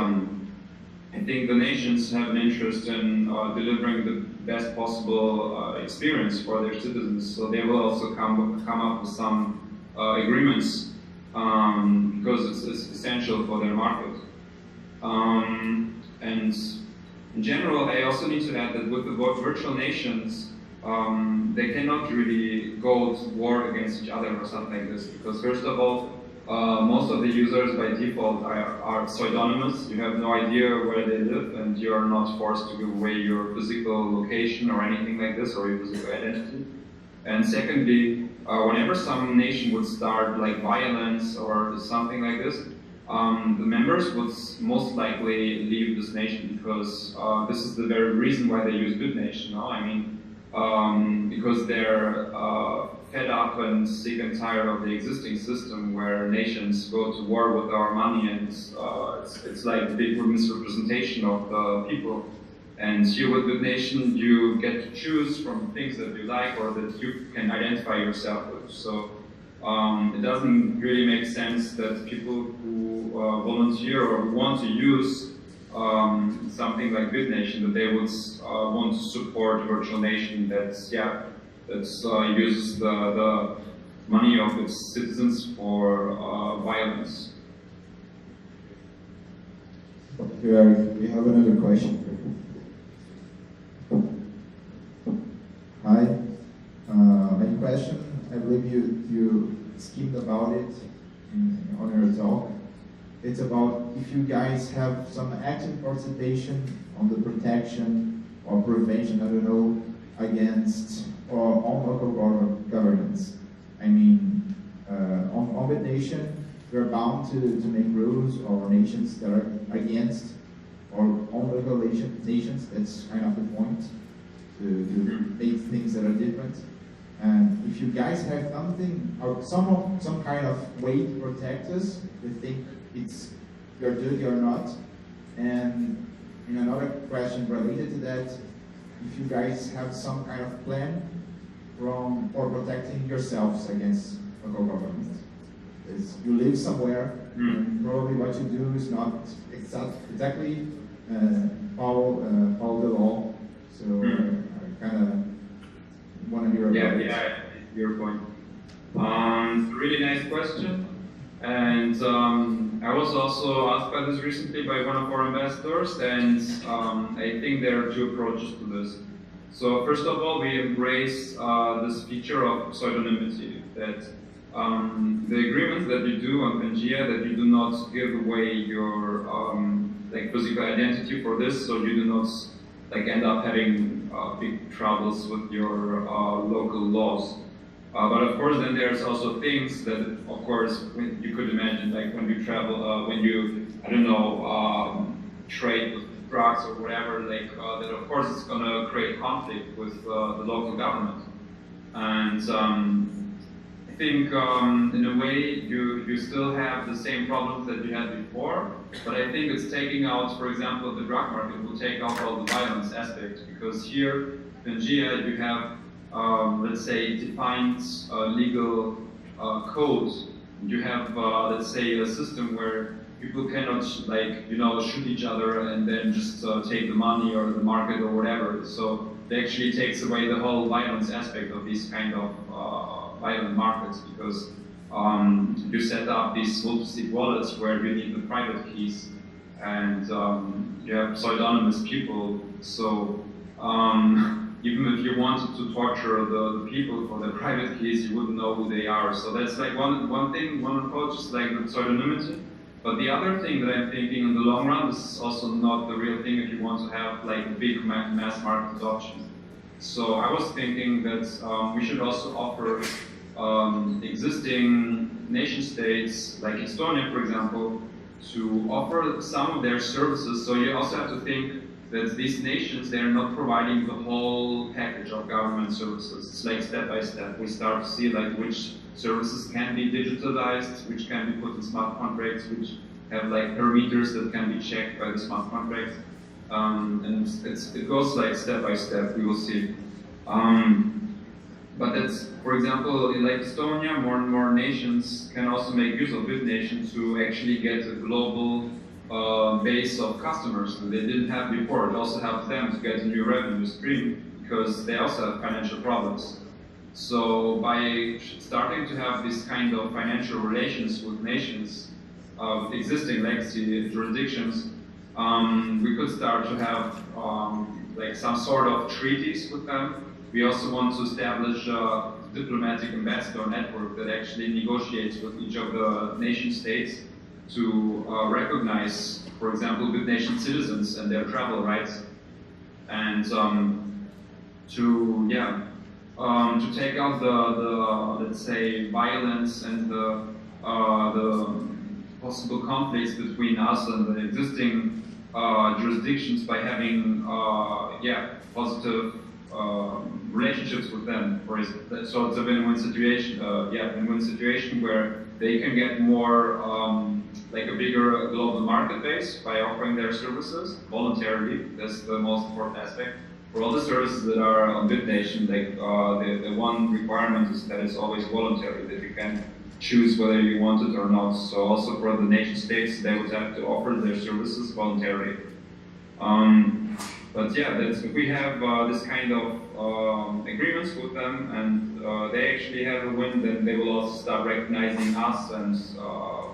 Speaker 4: I think the nations have an interest in delivering the best possible experience for their citizens. So they will also come up with some agreements because it's essential for their market. And in general, I also need to add that with the virtual nations, they cannot really go to war against each other or something like this, because first of all, most of the users by default are pseudonymous. You have no idea where they live, and you are not forced to give away your physical location or anything like this, or your physical identity. And secondly, whenever some nation would start like violence or something like this, the members would most likely leave this nation, because this is the very reason why they use Bitnation. I mean, because they're fed up and sick and tired of the existing system where nations go to war with our money, and it's like a big misrepresentation of the people. And here with Bitnation, you get to choose from things that you like or that you can identify yourself with. So it doesn't really make sense that people who volunteer or who want to use something like Bitnation, that they would want to support a virtual nation that uses the money of its citizens for violence.
Speaker 7: We have another question. Hi. My question, I believe you skimmed about it on your talk. It's about if you guys have some active participation on the protection or prevention, I don't know, against or on local governance. I mean, on Bitnation, we're bound to make rules or nations that are against or on local nations. That's kind of the point, to make things that are different. And if you guys have something or some kind of way to protect us, we think it's your duty or not. And in another question related to that, if you guys have some kind of plan for protecting yourselves against local government. You live somewhere, and probably what you do is not exactly follow the law. So I kind of want to hear about it.
Speaker 4: Yeah, your point. It's a really nice question. And I was also asked by this recently by one of our ambassadors, and I think there are two approaches to this. So first of all, we embrace this feature of pseudonymity, that the agreements that you do on Pangea, that you do not give away your like physical identity for this, so you do not like end up having big troubles with your local laws. But of course, then there's also things that, of course, you could imagine, like when you travel, when you, I don't know, trade with drugs or whatever, like that of course it's going to create conflict with the local government. And I think in a way you still have the same problems that you had before, but I think it's taking out, for example, the drug market will take out all the violence aspect, because here in Pangea you have, let's say, defined legal codes. You have, let's say, a system where people cannot, like, you know, shoot each other and then just take the money or the market or whatever. So it actually takes away the whole violence aspect of these kind of violent markets, because you set up these multi-sig wallets where you need the private keys, and you have pseudonymous people. So even if you wanted to torture the people for their private keys, you wouldn't know who they are. So that's like one thing, one approach is like the pseudonymity. But the other thing that I'm thinking in the long run, this is also not the real thing if you want to have like a big mass market adoption. So I was thinking that we should also offer existing nation states, like Estonia, for example, to offer some of their services. So you also have to think that these nations, they're not providing the whole package of government services. It's like step by step. We start to see like which services can be digitalized, which can be put in smart contracts, which have like parameters that can be checked by the smart contracts. And it goes like step by step, we will see. But that's, for example, in like Estonia, more and more nations can also make use of Bitnation to actually get a global base of customers that they didn't have before. It also helps them to get a new revenue stream because they also have financial problems. So by starting to have this kind of financial relations with nations, with existing legacy jurisdictions, we could start to have like some sort of treaties with them. We also want to establish a diplomatic ambassador network that actually negotiates with each of the nation states to recognize, for example, Bitnation citizens and their travel rights, and to take out the let's say violence and the possible conflicts between us and the existing jurisdictions by having positive relationships with them. So it's a win-win situation. Win-win situation where they can get more like a bigger global market base by offering their services voluntarily. That's the most important aspect. For all the services that are on Bitnation, like the one requirement is that it's always voluntary, that you can choose whether you want it or not. So also for the nation states, they would have to offer their services voluntarily. But yeah, we have this kind of agreements with them, and they actually have a win, then they will also start recognizing us, and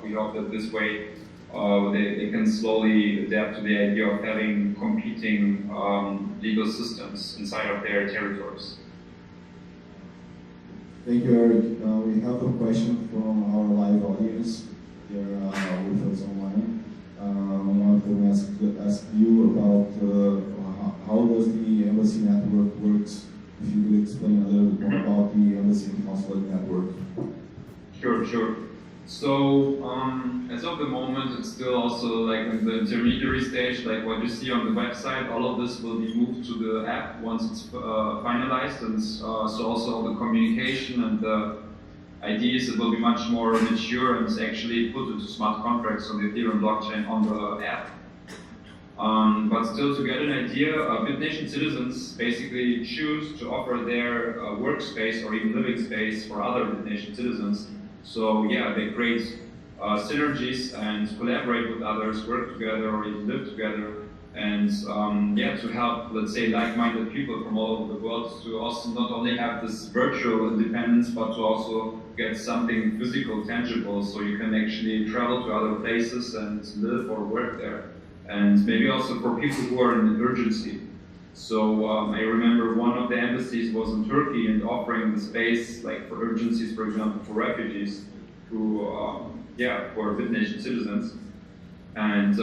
Speaker 4: we hope that this way they can slowly adapt to the idea of having competing legal systems inside of their territories.
Speaker 3: Thank you, Eric. We have a question from our live audience. They're with us online. One of them asked you about how does the embassy network works. If you could explain a little bit more about the embassy and consulate network.
Speaker 4: Sure. So as of the moment, it's still also like in the intermediary stage. Like what you see on the website, all of this will be moved to the app once it's finalized, and so also all the communication and the ideas, it will be much more mature and actually put into smart contracts on the Ethereum blockchain on the app. But still, to get an idea, Bitnation citizens basically choose to offer their workspace or even living space for other Bitnation citizens. So yeah, they create synergies and collaborate with others, work together or even live together, and to help, let's say, like-minded people from all over the world to also not only have this virtual independence, but to also get something physical, tangible, so you can actually travel to other places and live or work there. And maybe also for people who are in urgency. So I remember one of the embassies was in Turkey and offering the space like for urgencies, for example, for refugees who are Bitnation citizens. And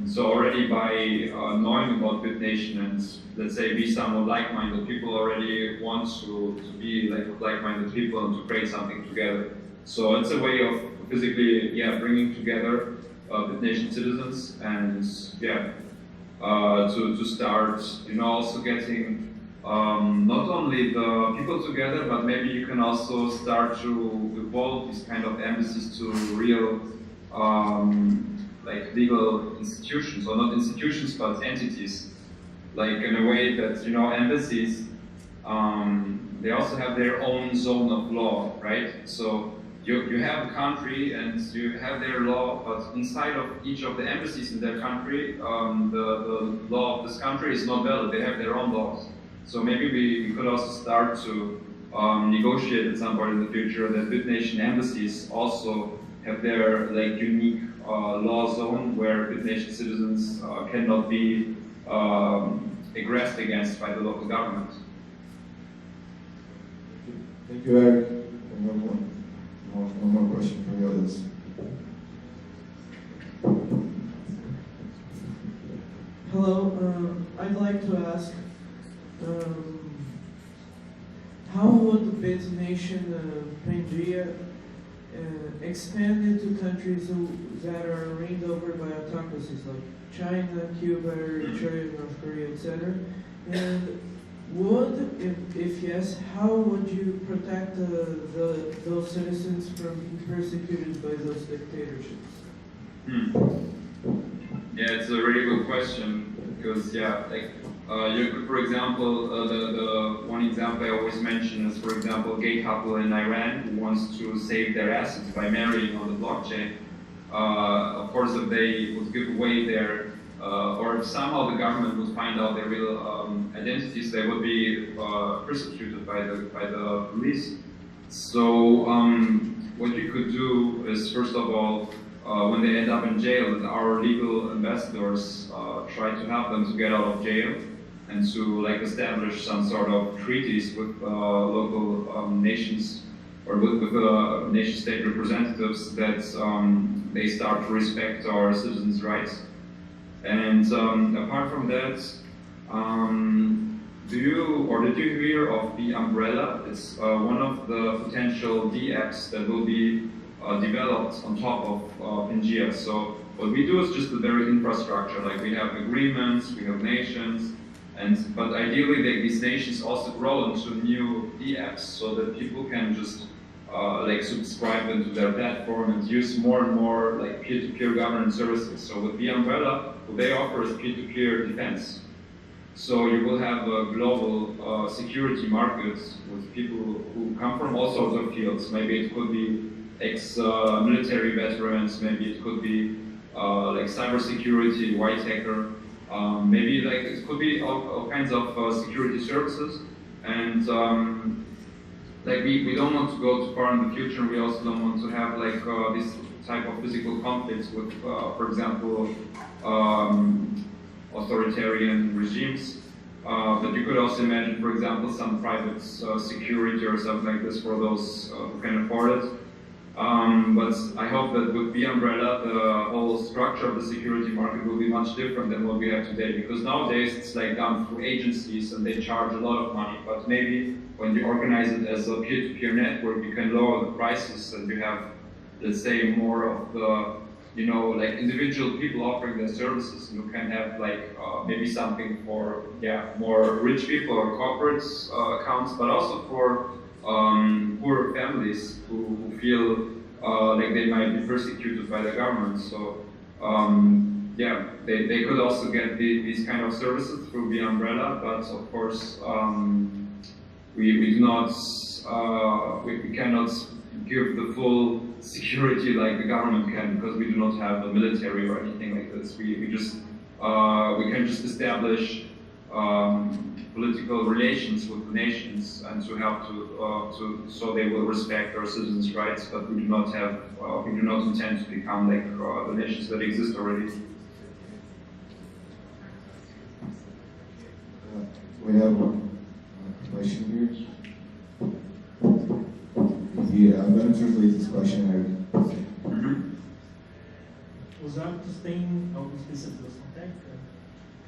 Speaker 4: so already by knowing about Bitnation and let's say be some of like-minded people already want to be like-minded people and to create something together. So it's a way of physically, bringing together Bitnation citizens and to start, also getting not only the people together, but maybe you can also start to evolve these kind of embassies to real like legal institutions, or not institutions, but entities. Like in a way that, embassies, they also have their own zone of law, right? So you have a country and you have their law, but inside of each of the embassies in their country, the law of this country is not valid. They have their own laws. So maybe we could also start to negotiate at some point in the future that Bitnation embassies also have their like unique law zone where Bitnation citizens cannot be aggressed against by the local government.
Speaker 3: Thank you, Eric. One more question from the audience.
Speaker 8: Hello, I'd like to ask, how would Bitnation Pandya expand into countries that are reigned over by autocracies like China, Cuba, Eritrea, North Korea, etc.? And if yes, how would you protect those citizens from being persecuted by those dictatorships?
Speaker 4: Yeah, it's a really good question because you could, for example, the one example I always mention is, for example, a gay couple in Iran who wants to save their assets by marrying on the blockchain. Of course, if they would give away their or if somehow the government would find out their real identities, they would be persecuted by the police. So what you could do is, first of all, when they end up in jail, that our legal ambassadors try to help them to get out of jail and to establish some sort of treaties with local nations or with nation-state representatives that they start to respect our citizens' rights. And apart from that, did you hear of the Umbrella? It's one of the potential D-apps that will be developed on top of Pangea. So what we do is just the very infrastructure. Like we have agreements, we have nations, but ideally these nations also grow into new D-apps so that people can just subscribe into their platform and use more and more peer-to-peer governance services. So with the Umbrella, what they offer is peer-to-peer defense. So you will have a global security market with people who come from all sorts of fields. Maybe it could be ex-military veterans, maybe it could be cybersecurity, white hacker, maybe it could be all kinds of security services. And we don't want to go too far in the future. We also don't want to have this type of physical conflicts with, for example, authoritarian regimes. But you could also imagine, for example, some private security or something like this for those who can afford it. But I hope that with the Umbrella, the whole structure of the security market will be much different than what we have today. Because nowadays it's done through agencies and they charge a lot of money. But maybe when you organize it as a peer-to-peer network, you can lower the prices and you have, let's say, more of the individual people offering their services. You can have maybe something for more rich people or corporate accounts, but also for poor families who feel they might be persecuted by the government. So they could also get these kind of services through the Umbrella, but of course we do not we cannot give the full security like the government can, because we do not have a military or anything like this. We can just establish political relations with the nations and to help so they will respect our citizens' rights. But we do not intend to become the nations that exist already.
Speaker 3: We have one question here. I'm going to translate this question, Eric.
Speaker 5: os hábitos têm alguma especialização técnica?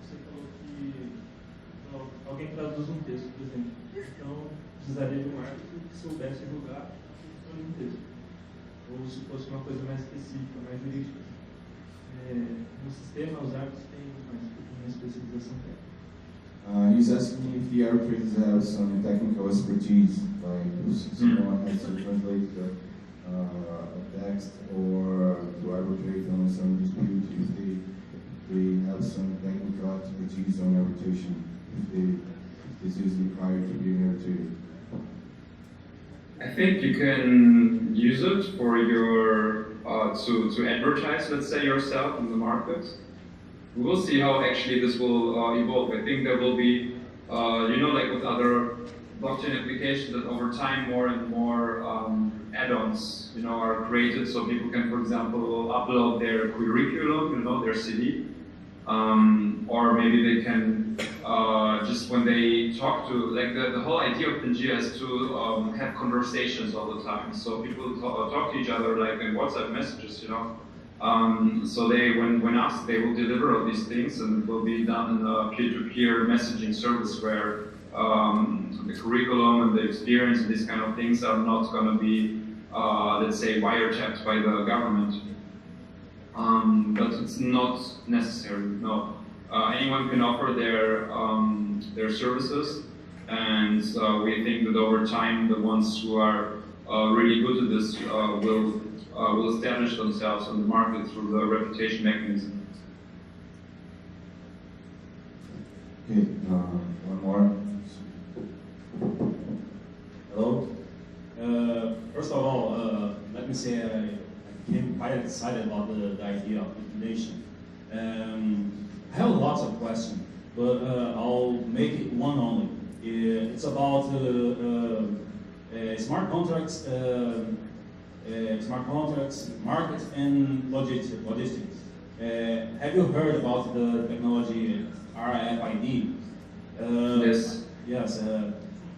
Speaker 5: Você falou que alguém traduz um texto, por exemplo. Então, precisaria de um árbitro que soubesse julgar um texto. Ou se fosse uma coisa mais específica, mais jurídica. No sistema, os árbitros têm uma especialização técnica.
Speaker 3: He's asking if the arbitrators have some technical expertise, like if someone has to translate a text or to arbitrate on some dispute, if they have some technical expertise on arbitration, if this is required to be an arbitrator.
Speaker 4: I think you can use it for your to advertise, let's say, yourself in the market. We will see how actually this will evolve. I think there will be, like with other blockchain applications, that over time more and more add-ons, are created, so people can, for example, upload their curriculum, their CV, or maybe they can just when they talk to, like the whole idea of Pangea is to have conversations all the time. So people talk to each other like in WhatsApp messages, So they, when asked, they will deliver all these things, and it will be done in a peer-to-peer messaging service where the curriculum and the experience and these kind of things are not going to be, let's say, wiretapped by the government. But it's not necessary. No, anyone can offer their services, and we think that over time, the ones who are really good at this will establish themselves on the market through the reputation mechanism.
Speaker 3: Okay, one more.
Speaker 9: Hello. First of all, let me say I became quite excited about the idea of Bitnation. I have lots of questions, but I'll make it one only. It's about smart contracts, markets, and logistics. Have you heard about the technology RFID?
Speaker 4: Yes.
Speaker 9: Yes.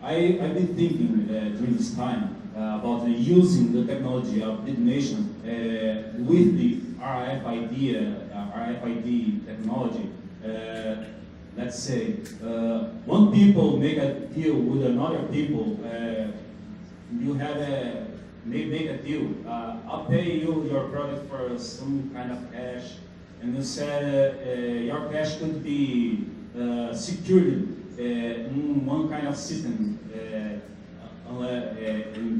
Speaker 9: I've been thinking during this time about using the technology of Bitnation with the RFID technology. Let's say one people make a deal with another people. You have make a deal. I'll pay you your product for some kind of cash, and you said your cash could be secured in one kind of system. It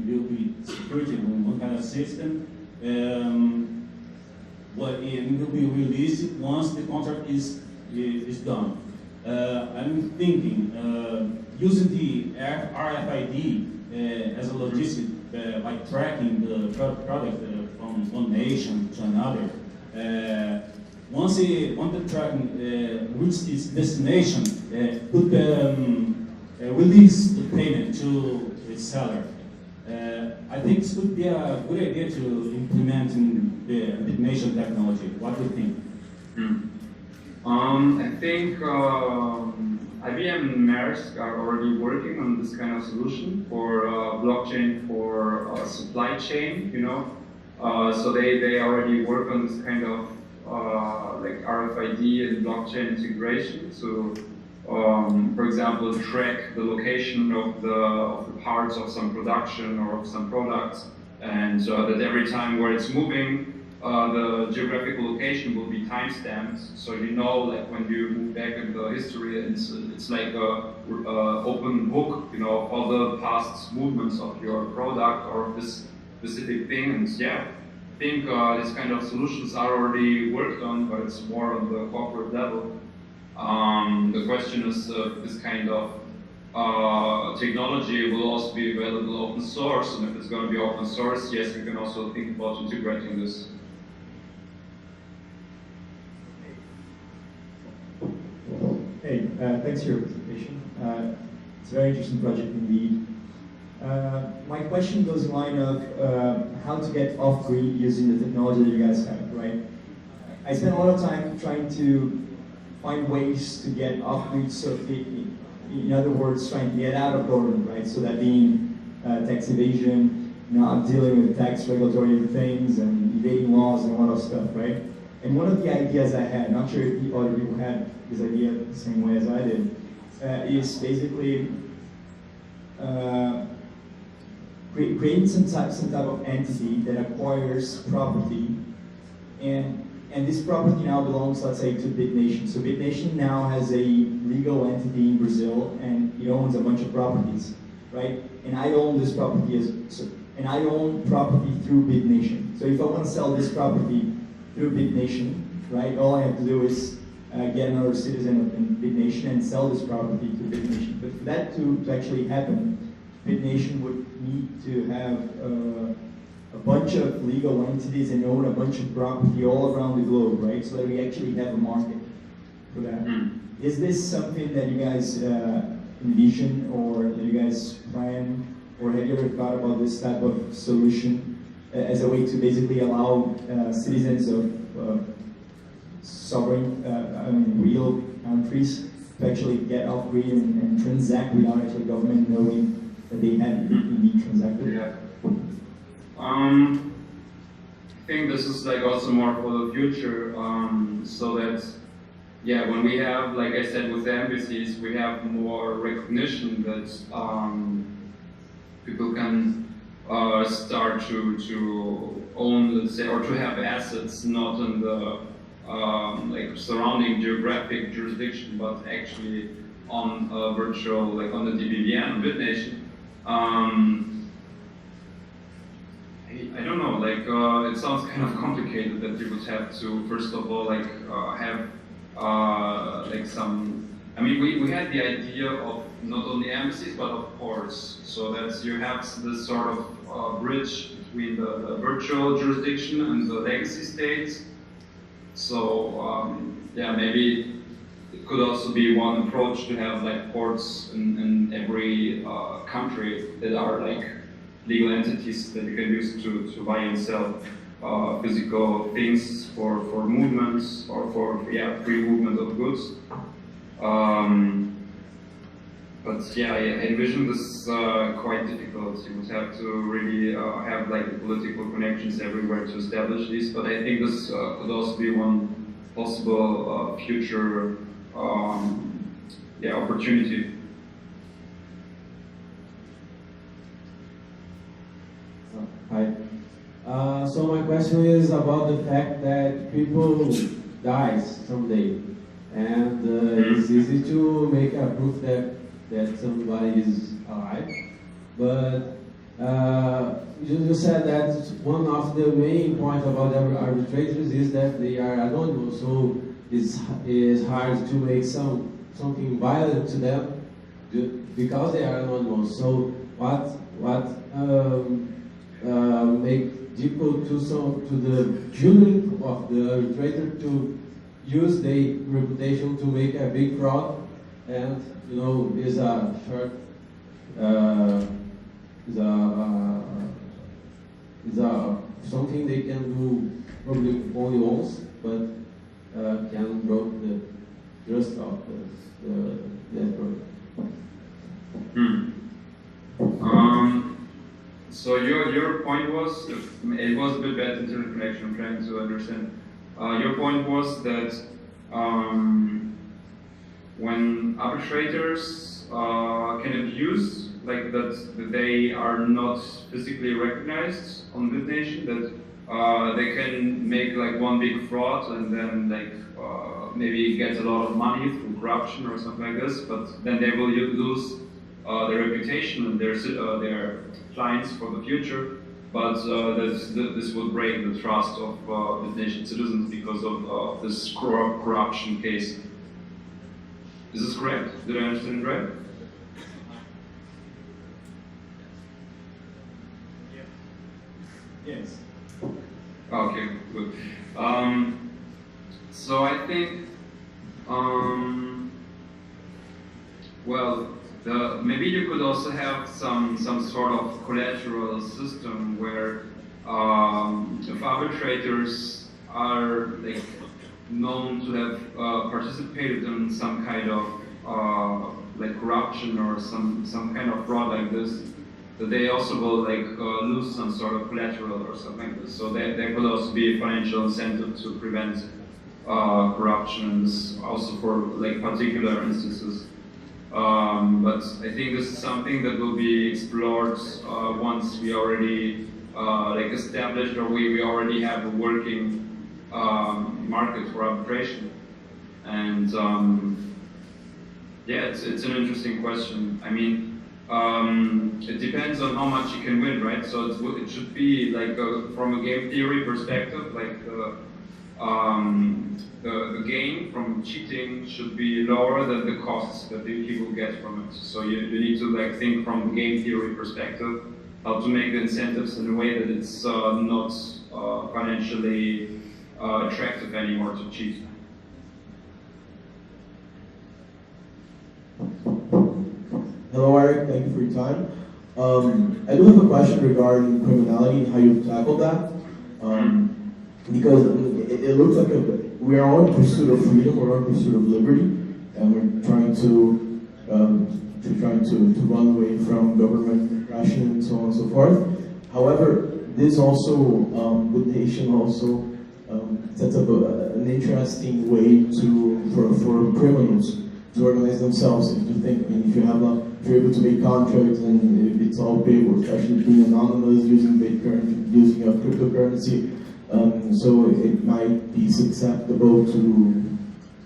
Speaker 9: will be secured in one kind of system. But it will be released once the contract is done. I'm thinking using the RFID as a logistic by tracking the product from one nation to another. Once the tracking reaches its destination, could release the payment to its seller. I think this would be a good idea to implement in the Bitnation technology. What do you think?
Speaker 4: I think IBM and Maersk are already working on this kind of solution for blockchain for supply chain, So they already work on this kind of like RFID and blockchain integration to, for example, track the location of the parts of some production or of some products, and that every time where it's moving, the geographical location will be time-stamped, so like when you move back in the history, it's like a open book, of all the past movements of your product or of this specific thing. And yeah, I think these kind of solutions are already worked on, but it's more on the corporate level. The question is if this kind of technology will also be available open source, and if it's going to be open source, yes, we can also think about integrating this.
Speaker 10: Hey, thanks for your presentation. It's a very interesting project indeed. My question goes in line of how to get off-grid using the technology that you guys have, right? I spent a lot of time trying to find ways to get off-grid, so in other words, trying to get out of government, right? So that being tax evasion, not dealing with tax regulatory things and evading laws and a lot of stuff, right? And one of the ideas I had, not sure if the other people had this idea the same way as I did, is basically creating some type of entity that acquires property, and this property now belongs, let's say, to Bitnation. So Bitnation now has a legal entity in Brazil, and it owns a bunch of properties, right? And I own this property and I own property through Bitnation. So if I want to sell this property through Bitnation, right, all I have to do is get another citizen in Bitnation and sell this property to Bitnation. But for that to actually happen, Bitnation would need to have a bunch of legal entities and own a bunch of property all around the globe, right? So that we actually have a market for that. Is this something that you guys envision, or that you guys plan, or have you ever thought about this type of solution as a way to basically allow citizens of sovereign, real countries to actually get off grid and transact without actually government knowing that they have indeed transacted?
Speaker 4: Yeah. I think this is like also more for the future, so that, yeah, when we have, like I said, with the embassies, we have more recognition that people can start to own, let's say, or to have assets not in the like surrounding geographic jurisdiction, but actually on a virtual, like on the DBVN, Bitnation. I don't know, like it sounds kind of complicated that you would have to, first of all, like have like some, I mean, we had the idea of not only embassies, but of ports, so that you have this sort of bridge between the virtual jurisdiction and the legacy states. So yeah, maybe it could also be one approach to have like ports in every country that are like legal entities that you can use to buy and sell physical things for movements, or for free movement of goods. But yeah, I envision this quite difficult. You would have to really have like the political connections everywhere to establish this. But I think this could also be one possible future opportunity.
Speaker 11: Hi. So my question is about the fact that people die someday, and it's easy to make a proof that somebody is alive. But you said that one of the main points about arbitrators is that they are anonymous, so it's hard to make something violent to them because they are anonymous. So what make difficult to the jury of the arbitrator to use their reputation to make a big fraud, and is a short is something they can do probably only once, but can break the trust of the network.
Speaker 4: So your point was, it was a bit bad internet connection, I'm trying to understand. Your point was that when arbitrators can abuse, like that they are not physically recognized on Bitnation, that they can make like one big fraud and then like maybe get a lot of money through corruption or something like this, but then they will lose their reputation and their clients for the future. But this would break the trust of Bitnation citizens because of this corruption case. Is this correct? Did I understand right?
Speaker 10: Yes.
Speaker 4: Okay, good. So I think, well, maybe you could also have some sort of collateral system where if arbitrators are like known to have participated in some kind of like corruption or some kind of fraud like this, that they also will like lose some sort of collateral or something like this. So there could also be a financial incentive to prevent corruptions, also for like particular instances. But I think this is something that will be explored once we already like established, or we already have a working market for arbitration. And yeah, it's an interesting question. I mean, it depends on how much you can win, right? So it should be like from a game theory perspective, like the gain from cheating should be lower than the costs that the people get from it. So you need to like think from the game theory perspective, how to make the incentives in a way that it's not financially attractive anymore to cheat.
Speaker 12: Hello, Eric. Thank you for your time. I do have a question regarding criminality and how you've tackled that. Because it looks like we are all in pursuit of freedom, we're all in pursuit of liberty, and we're trying to run away from government oppression and so on and so forth. However, this also, Bitnation also sets up an interesting way for criminals to organize themselves. If you think, if you're able to make contracts and if it's all paper, especially being anonymous, using Bitcoin, using a cryptocurrency, so it might be susceptible to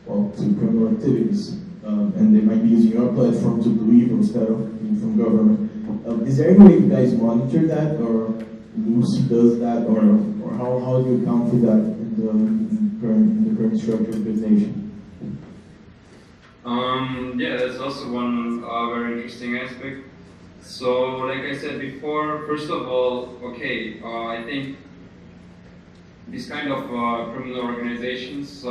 Speaker 12: criminal activities, and they might be using your platform to do evil instead of being from government. Is there any way you guys monitor that, or Lucy does that, or how do you account for that in the current structure of Bitnation?
Speaker 4: Yeah, that's also one very interesting aspect. So, like I said before, first of all, okay, I think these kind of criminal organizations,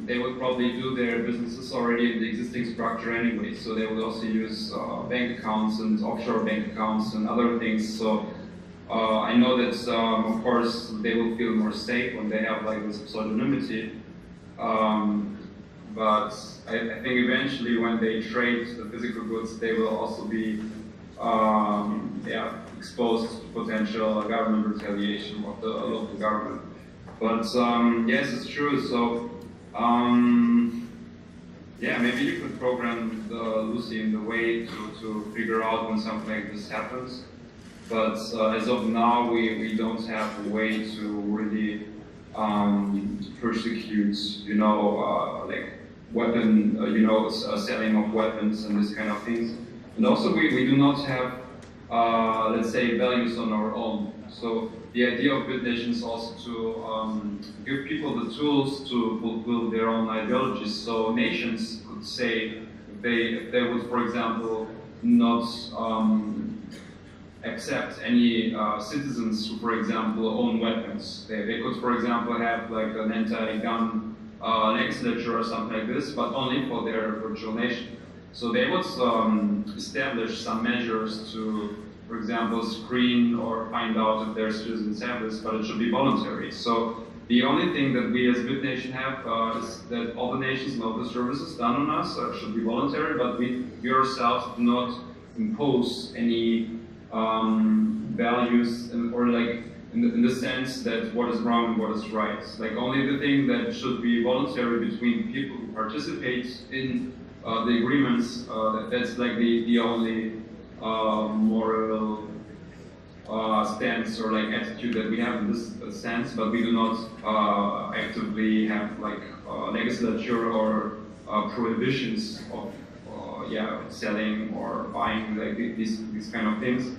Speaker 4: they would probably do their businesses already in the existing structure anyway. So they would also use bank accounts and offshore bank accounts and other things. So I know that, of course, they will feel more safe when they have like this pseudonymity. But I think eventually when they trade the physical goods, they will also be exposed to potential government retaliation of the local government. But yes, it's true. So yeah, maybe you could program Lucy in the way to figure out when something like this happens. But as of now, we don't have a way to really persecute, like weapon, selling of weapons and this kind of things. And also we do not have, let's say, values on our own. So the idea of Bitnation is also to give people the tools to fulfill their own ideologies. So nations could say, if they would, for example, not accept any citizens who, for example, own weapons. They could, for example, have like an anti-gun legislature or something like this, but only for their virtual nation. So they would establish some measures to, for example, screen or find out if their citizens have this, but it should be voluntary. So the only thing that we as Bitnation have is that all the nations and all the services done on us should be voluntary, but we ourselves do not impose any values or like in the sense that what is wrong and what is right. Like only the thing that should be voluntary between people who participate in the agreements, that's like the only moral stance or like attitude that we have in this sense, but we do not actively have like legislature or prohibitions of selling or buying like these kind of things.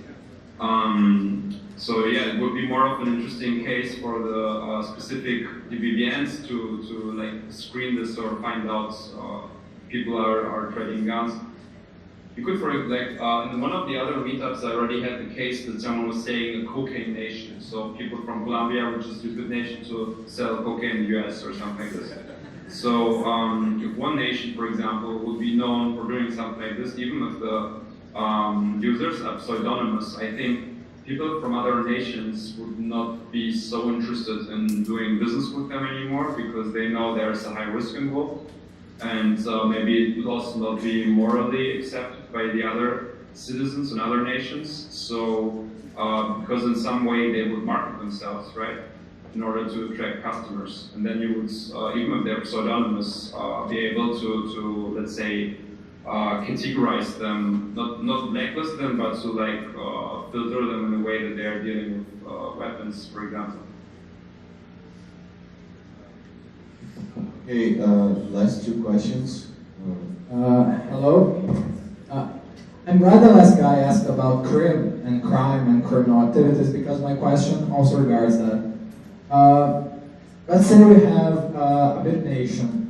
Speaker 4: So yeah, it would be more of an interesting case for the specific DBVNs to like screen this or find out people are trading guns. You could, for like, in one of the other meetups, I already had the case that someone was saying a cocaine nation. So people from Colombia would just use Bitnation to sell cocaine in the US or something like this. So if one nation, for example, would be known for doing something like this, even if the users are pseudonymous, I think people from other nations would not be so interested in doing business with them anymore because they know there's a high risk involved. And maybe it would also not be morally accepted by the other citizens in other nations. So because in some way they would market themselves, right, in order to attract customers, and then you would, even if they're pseudonymous, be able to let's say categorize them, not blacklist them, but to like filter them in a way that they are dealing with weapons, for example.
Speaker 3: Okay, last two questions.
Speaker 13: Hello. I'm glad the last guy asked about crime and criminal activities, because my question also regards that. Let's say we have a Bitnation,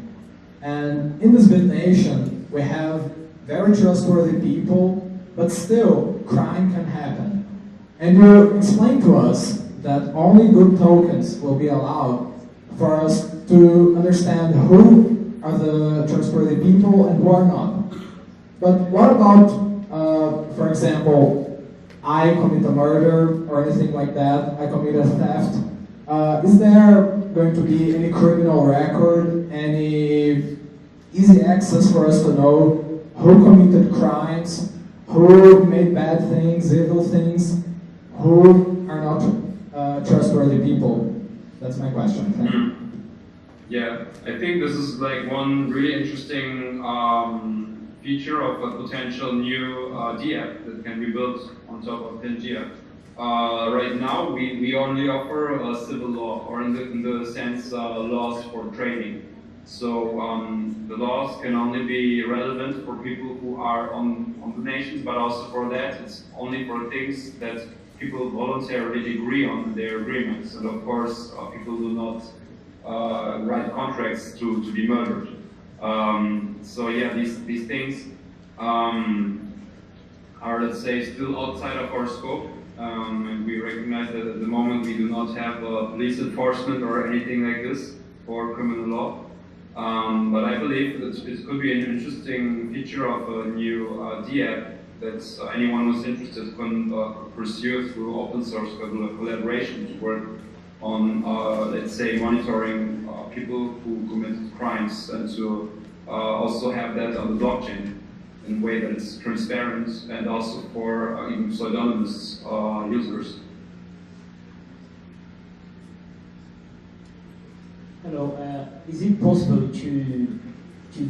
Speaker 13: and in this Bitnation we have very trustworthy people, but still crime can happen. And you explained to us that only good tokens will be allowed for us to understand who are the trustworthy people and who are not. But what about, for example, I commit a murder or anything like that, I commit a theft. Is there going to be any criminal record, any easy access for us to know who committed crimes, who made bad things, evil things, who are not trustworthy people? That's my question. Thank you.
Speaker 4: Yeah, I think this is like one really interesting feature of a potential new DApp that can be built on top of Pangea. Right now, we only offer civil law, or in the sense laws for training. So the laws can only be relevant for people who are on the nations, but also for that, it's only for things that people voluntarily agree on their agreements. And of course, people do not write contracts to be murdered. So yeah, these things are, let's say, still outside of our scope. And we recognize that at the moment we do not have police enforcement or anything like this for criminal law. But I believe that it could be an interesting feature of a new DApp that anyone who's interested can pursue through open source collaboration to work on, let's say, monitoring people who committed crimes, and to also have that on the blockchain in a way that is transparent, and also for even pseudonymous users.
Speaker 5: Hello, is it possible to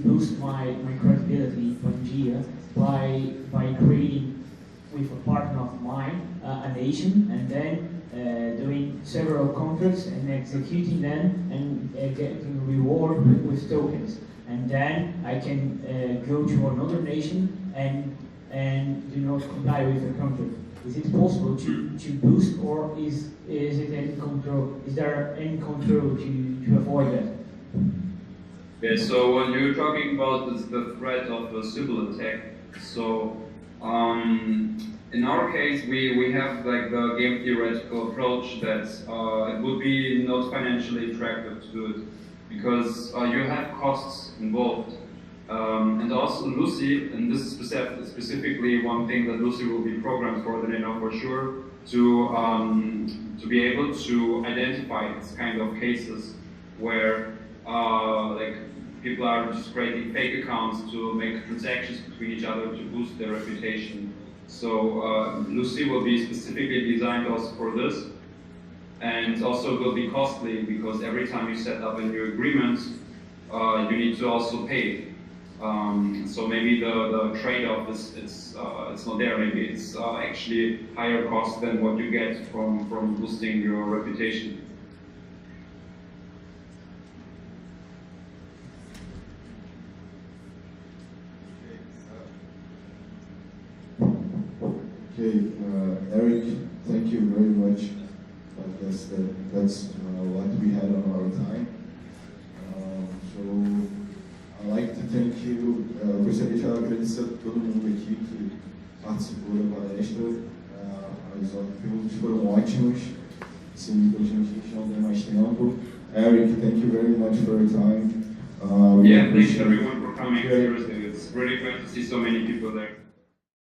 Speaker 5: boost my credibility in Pangea by creating with a partner of mine a nation, and then doing several contracts and executing them and getting reward with tokens, and then I can go to another nation and do not comply with the contract? Is it possible to boost, or is it any control? Is there any control to avoid that?
Speaker 4: Yeah, so when you're talking about the threat of a civil attack, so in our case we have like the game theoretical approach that it would be not financially attractive to do it, because you have costs involved. And also Lucy, and this is specifically one thing that Lucy will be programmed for, that I know for sure, to be able to identify these kind of cases where like people are just creating fake accounts to make transactions between each other to boost their reputation. So Lucy will be specifically designed also for this, and also will be costly, because every time you set up a new agreement, you need to also pay. So maybe the trade-off is it's not there. Maybe it's actually higher cost than what you get from boosting your reputation.
Speaker 3: Okay, Eric, thank you very much. I guess that's what we had on our time. So I'd like to thank you. Gostaria de agradecer a todo mundo aqui que participou da palestra. As perguntas foram ótimas. Sim, a gente não tem mais tempo. Eric, thank you very much for your time.
Speaker 4: Yeah, thanks everyone for coming. Seriously, it's really great to see so many people there.